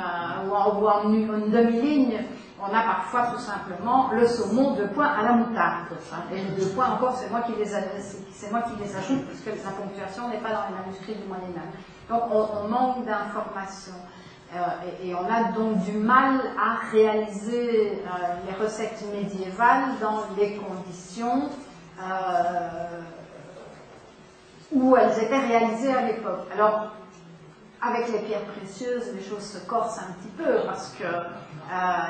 ou en une demi-ligne. On a parfois tout simplement le saumon 2 points à la moutarde. Et les 2 points encore, c'est moi qui les ajoute, parce que la ponctuation n'est pas dans les manuscrits du Moyen-Âge. Donc on manque d'informations. Et on a donc du mal à réaliser les recettes médiévales dans les conditions où elles étaient réalisées à l'époque. Alors, avec les pierres précieuses, les choses se corsent un petit peu, parce que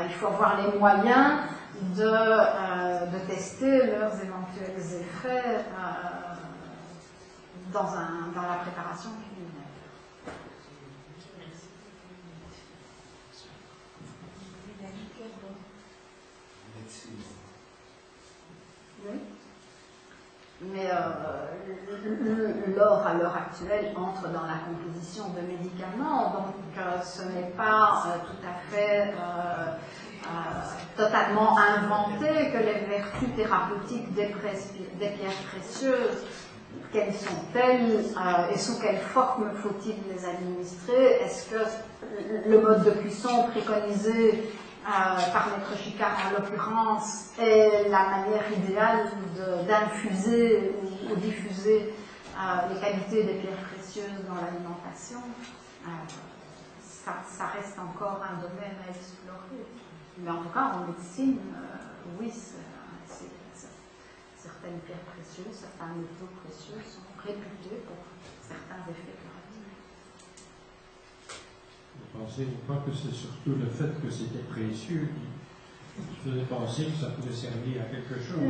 il faut avoir les moyens de tester leurs éventuels effets dans la préparation culinaire. Oui. Mais l'or à l'heure actuelle entre dans la composition de médicaments, donc ce n'est pas tout à fait totalement inventé que les vertus thérapeutiques des pierres précieuses, quelles sont-elles et sous quelle forme faut-il les administrer? Est-ce que le mode de cuisson préconisé par Maître Chicard en l'occurrence est la manière idéale d'infuser ou diffuser les qualités des pierres précieuses dans l'alimentation? Ça reste encore un domaine à explorer. Mais en tout cas, en médecine, oui, certaines pierres précieuses, certains métaux précieux sont réputés pour certains effets curatifs. Vous pensez-vous pas que c'est surtout le fait que c'était précieux qui faisait penser que ça pouvait servir à quelque chose?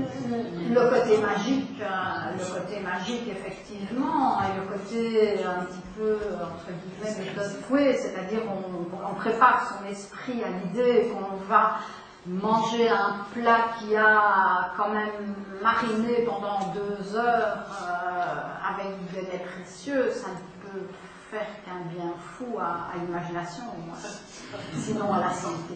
Le côté magique, effectivement, et le côté un petit peu, entre guillemets, méthode fouet, c'est-à-dire on prépare son esprit à l'idée qu'on va manger un plat qui a quand même mariné pendant 2 heures avec des lait précieux, ça ne peut faire qu'un bien fou à l'imagination, au moins, sinon à la santé.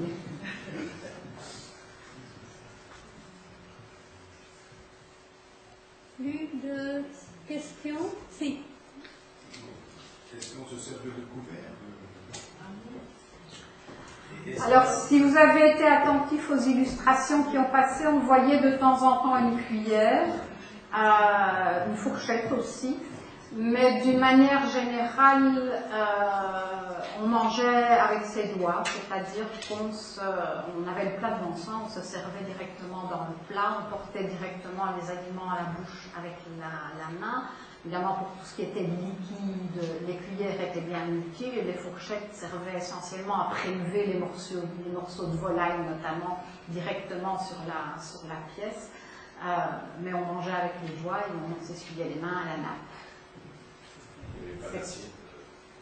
Plus de questions? Si. Question se sert de découvert. Alors, si vous avez été attentif aux illustrations qui ont passé, on voyait de temps en temps une cuillère, une fourchette aussi, mais d'une manière générale, on mangeait avec ses doigts, c'est-à-dire qu'on avait le plat devant soi, on se servait directement dans le plat, on portait directement les aliments à la bouche avec la main. Évidemment, pour tout ce qui était liquide, les cuillères étaient bien utiles et les fourchettes servaient essentiellement à prélever les morceaux de volaille, notamment, directement sur la pièce. Mais on mangeait avec les doigts et on s'essuyait les mains à la nappe.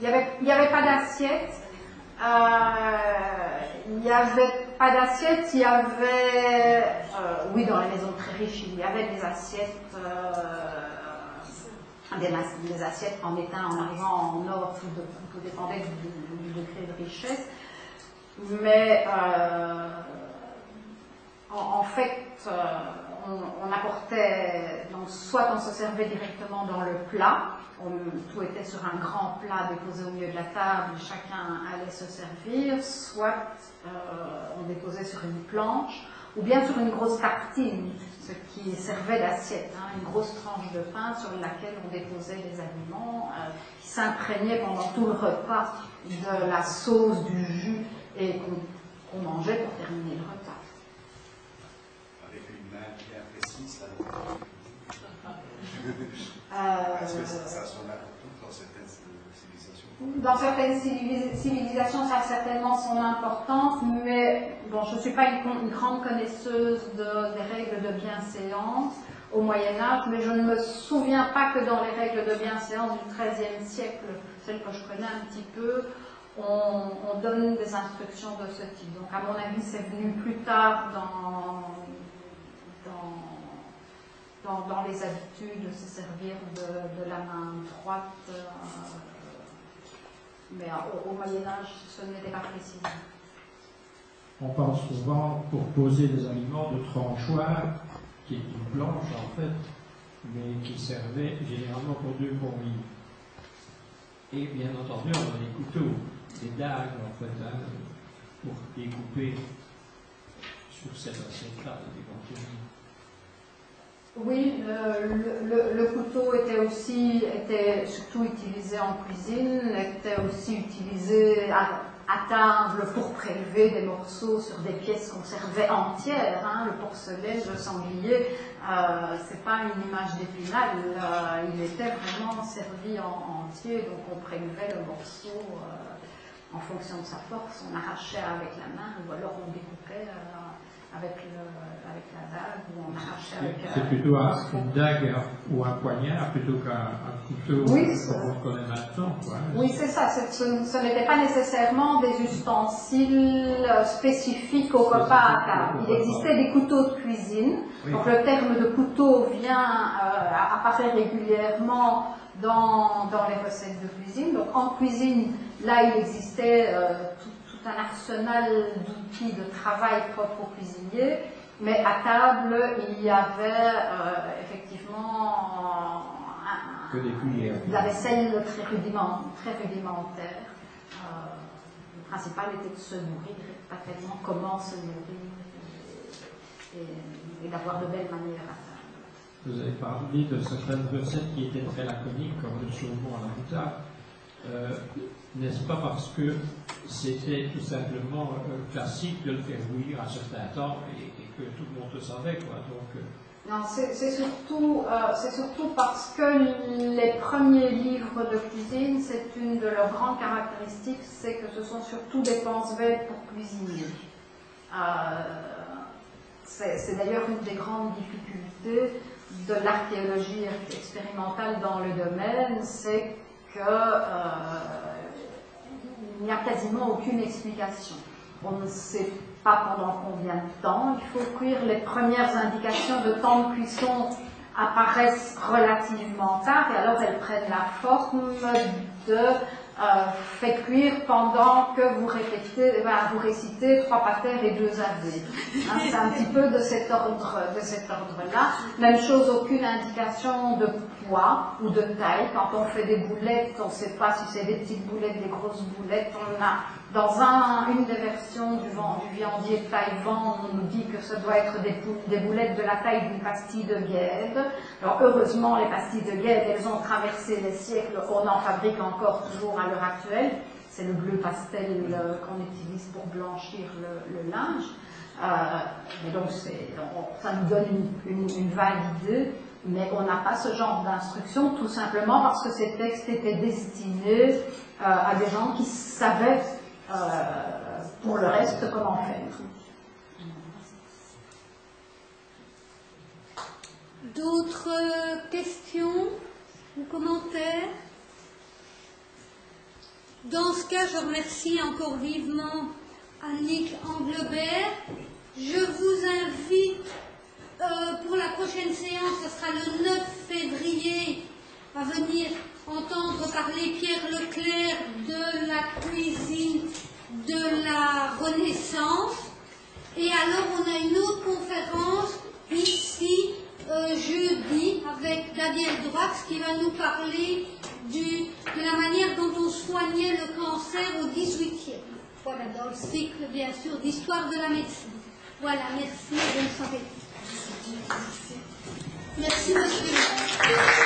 Il n'y avait pas d'assiette. Il n'y avait pas d'assiette, il y avait... oui, dans les maisons très riches, il y avait des assiettes... des assiettes en étain, en argent, en or, tout dépendait du degré de richesse. Mais en fait, on apportait, donc soit on se servait directement dans le plat, tout était sur un grand plat déposé au milieu de la table, chacun allait se servir, soit on déposait sur une planche, ou bien sur une grosse tartine, ce qui servait d'assiette, une grosse tranche de pain sur laquelle on déposait les aliments, qui s'imprégnaient pendant tout le repas de la sauce, du jus, et qu'on mangeait pour terminer le repas. Avec une main bien précise, ça Parce que ça a son importance dans certaines civilisations. Dans certaines civilisations, ça a certainement son importance, mais bon, je ne suis pas une grande connaisseuse des règles de bienséance au Moyen-Âge, mais je ne me souviens pas que dans les règles de bienséance du XIIIe siècle, celles que je connais un petit peu, on donne des instructions de ce type. Donc, à mon avis, c'est venu plus tard dans les habitudes de se servir de la main droite. Mais au Moyen-Âge, ce n'était pas précis. On pense souvent pour poser des aliments de tranchoir, qui est une planche en fait, mais qui servait généralement pour 2 convives. Et bien entendu, on a des couteaux, des dagues en fait, pour découper sur cette assiette-là, éventuellement. Oui, le couteau était surtout utilisé en cuisine, était aussi utilisé à table pour prélever des morceaux sur des pièces qu'on servait entières. Le porcelaine, le sanglier, c'est pas une image d'épinal, il était vraiment servi en entier, donc on prélevait le morceau en fonction de sa force, on arrachait avec la main ou alors on découpait avec la dague ou on arrachait avec... C'est plutôt une dague ou un poignard plutôt qu'un couteau comme on connaît maintenant. Quoi. Oui, c'est ça. Ce n'était pas nécessairement des ustensiles spécifiques au repas à table. Il existait des couteaux de cuisine. Oui. Donc le terme de couteau apparaît régulièrement dans les recettes de cuisine. Donc en cuisine, là, il existait tout un arsenal d'outils de travail propres aux cuisiniers, mais à table, il y avait effectivement que des cuillères. La vaisselle très rudimentaire. Le principal était de se nourrir, pas tellement comment se nourrir et d'avoir de belles manières à table. Vous avez parlé de certaines recettes qui étaient très laconiques, comme le saumon à la moutarde. N'est-ce pas parce que c'était tout simplement classique de le faire bouillir à un certain temps et que tout le monde le savait, quoi. Donc, non, c'est surtout parce que les premiers livres de cuisine, c'est une de leurs grandes caractéristiques, c'est que ce sont surtout des pense-bêtes pour cuisiner. C'est d'ailleurs une des grandes difficultés de l'archéologie expérimentale dans le domaine, c'est qu'il n'y a quasiment aucune explication. On ne sait pas pendant combien de temps. Il faut cuire. Les premières indications de temps de cuisson apparaissent relativement tard et alors elles prennent la forme de fait cuire pendant que vous récitez 3 pater et 2 ave. C'est un petit peu de cet ordre-là. Même chose, aucune indication de poids ou de taille. Quand on fait des boulettes, on ne sait pas si c'est des petites boulettes, des grosses boulettes. On a dans une des versions du viandier de Taïwan, on nous dit que ça doit être des boulettes de la taille d'une pastille de guêpe. Alors heureusement, les pastilles de guêpe, elles ont traversé les siècles. On en fabrique encore toujours à l'heure actuelle. C'est le bleu pastel qu'on utilise pour blanchir le linge. Et donc ça nous donne une vague idée, mais on n'a pas ce genre d'instruction, tout simplement parce que ces textes étaient destinés à des gens qui savaient pour le reste comment faire. D'autres questions ou commentaires? Dans ce cas, je remercie encore vivement Annick Englebert. Je vous invite pour la prochaine séance, ce sera le 9 février, à venir entendre parler Pierre Leclerc de la cuisine de la Renaissance. Et alors, on a une autre conférence avec Daniel Droix qui va nous parler de la manière dont on soignait le cancer au XVIIIe. Voilà, dans le cycle, bien sûr, d'histoire de la médecine. Voilà, merci et bonne soirée. Merci, monsieur.